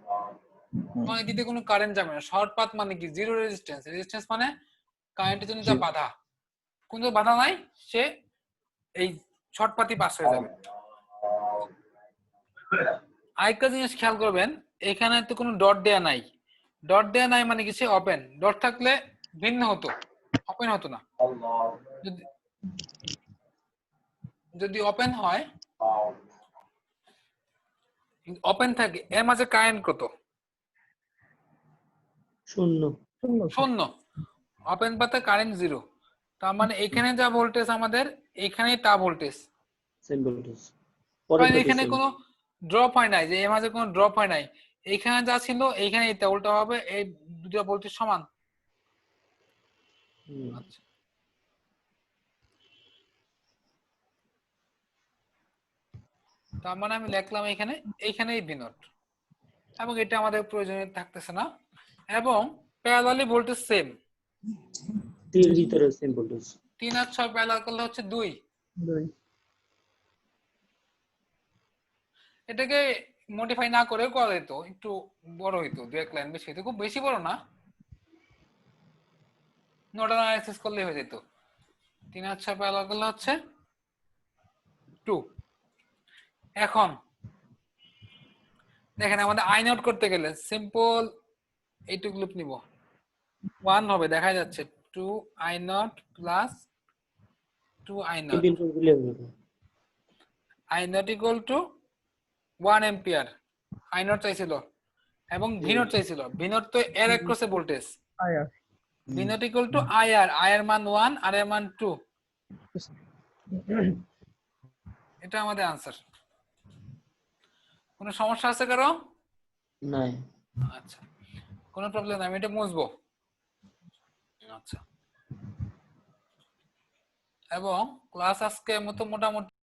মানে এদিকে কোনো কারেন্ট যাবে না। শর্ট পাথ মানে কি? Zero resistance. রেজিস্ট্যান্স মানে কারেন্টের জন্য যা বাধা, কোনো বাধা নাই, সে এই শর্ট পাথই পাস হয়ে যাবে। আরেকটা জিনিস খেয়াল করবেন, এখানে তো কোনো ডট দেয়া নাই। ডট দেয়া নাই মানে কি? সে ওপেন। ডট থাকলে ভিন্ন হতো, ওপেন হতো না। যদি ওপেন হয়, ওপেন থাকে, এর মাঝে কারেন্ট কত? শূন্য। ওপেন পাতে কারেন্ট 0, তার মানে এখানে যা ভোল্টেজ আমাদের এখানে তা ভোল্টেজ, সেম ভোল্টেজ। এখানে কোনো ড্রপ হয় নাই, যে এর মাঝে কোনো ড্রপ হয় নাই। এখানে যা ছিল এইখানে এটা উল্টা হবে, এই দুটো ভোল্টেজ সমান। আচ্ছা, তার মানে আমি লিখলাম এখানে, এইখানেই বিনট, এবং এটা আমাদের প্রয়োজনীয় থাকতেছে না। এবং প্যারালালি ভোল্টেজ সেম, 3 ভিতরে সেম ভোল্টেজ। 3 আর 6 প্যারালাল করলে হচ্ছে 2। এটাকে মডিফাই না করে করা যেত, একটু বড় হইতো, 2-1 লাইন বেশি হইতো, খুব বেশি বড় না, নোডাল অ্যানালাইসিস করলে হয়ে যেত। 3 আর 6 প্যারালাল করলে হচ্ছে 2। এখন দেখেন আমাদের আই নোট করতে গেলে সিম্পল এইটুকু লুপ নিব, 1 হবে, দেখা যাচ্ছে 2 I not plus 2 I not, I not equal to 1 ampere. I not চাইছিল এবং ভি নট চাইছিল। ভি নট তো এর অ্যাক্রসে voltage, V not equal to I R, I এর মান 1 আর এর মান 2। এটা আমাদের आंसर। কোনো সমস্যা আছে কারো? নাই। আচ্ছা, কোনো প্রবলেম নাই, আমি এটা মুছবো। আচ্ছা, এবং ক্লাস আজকে মতো মোটামুটি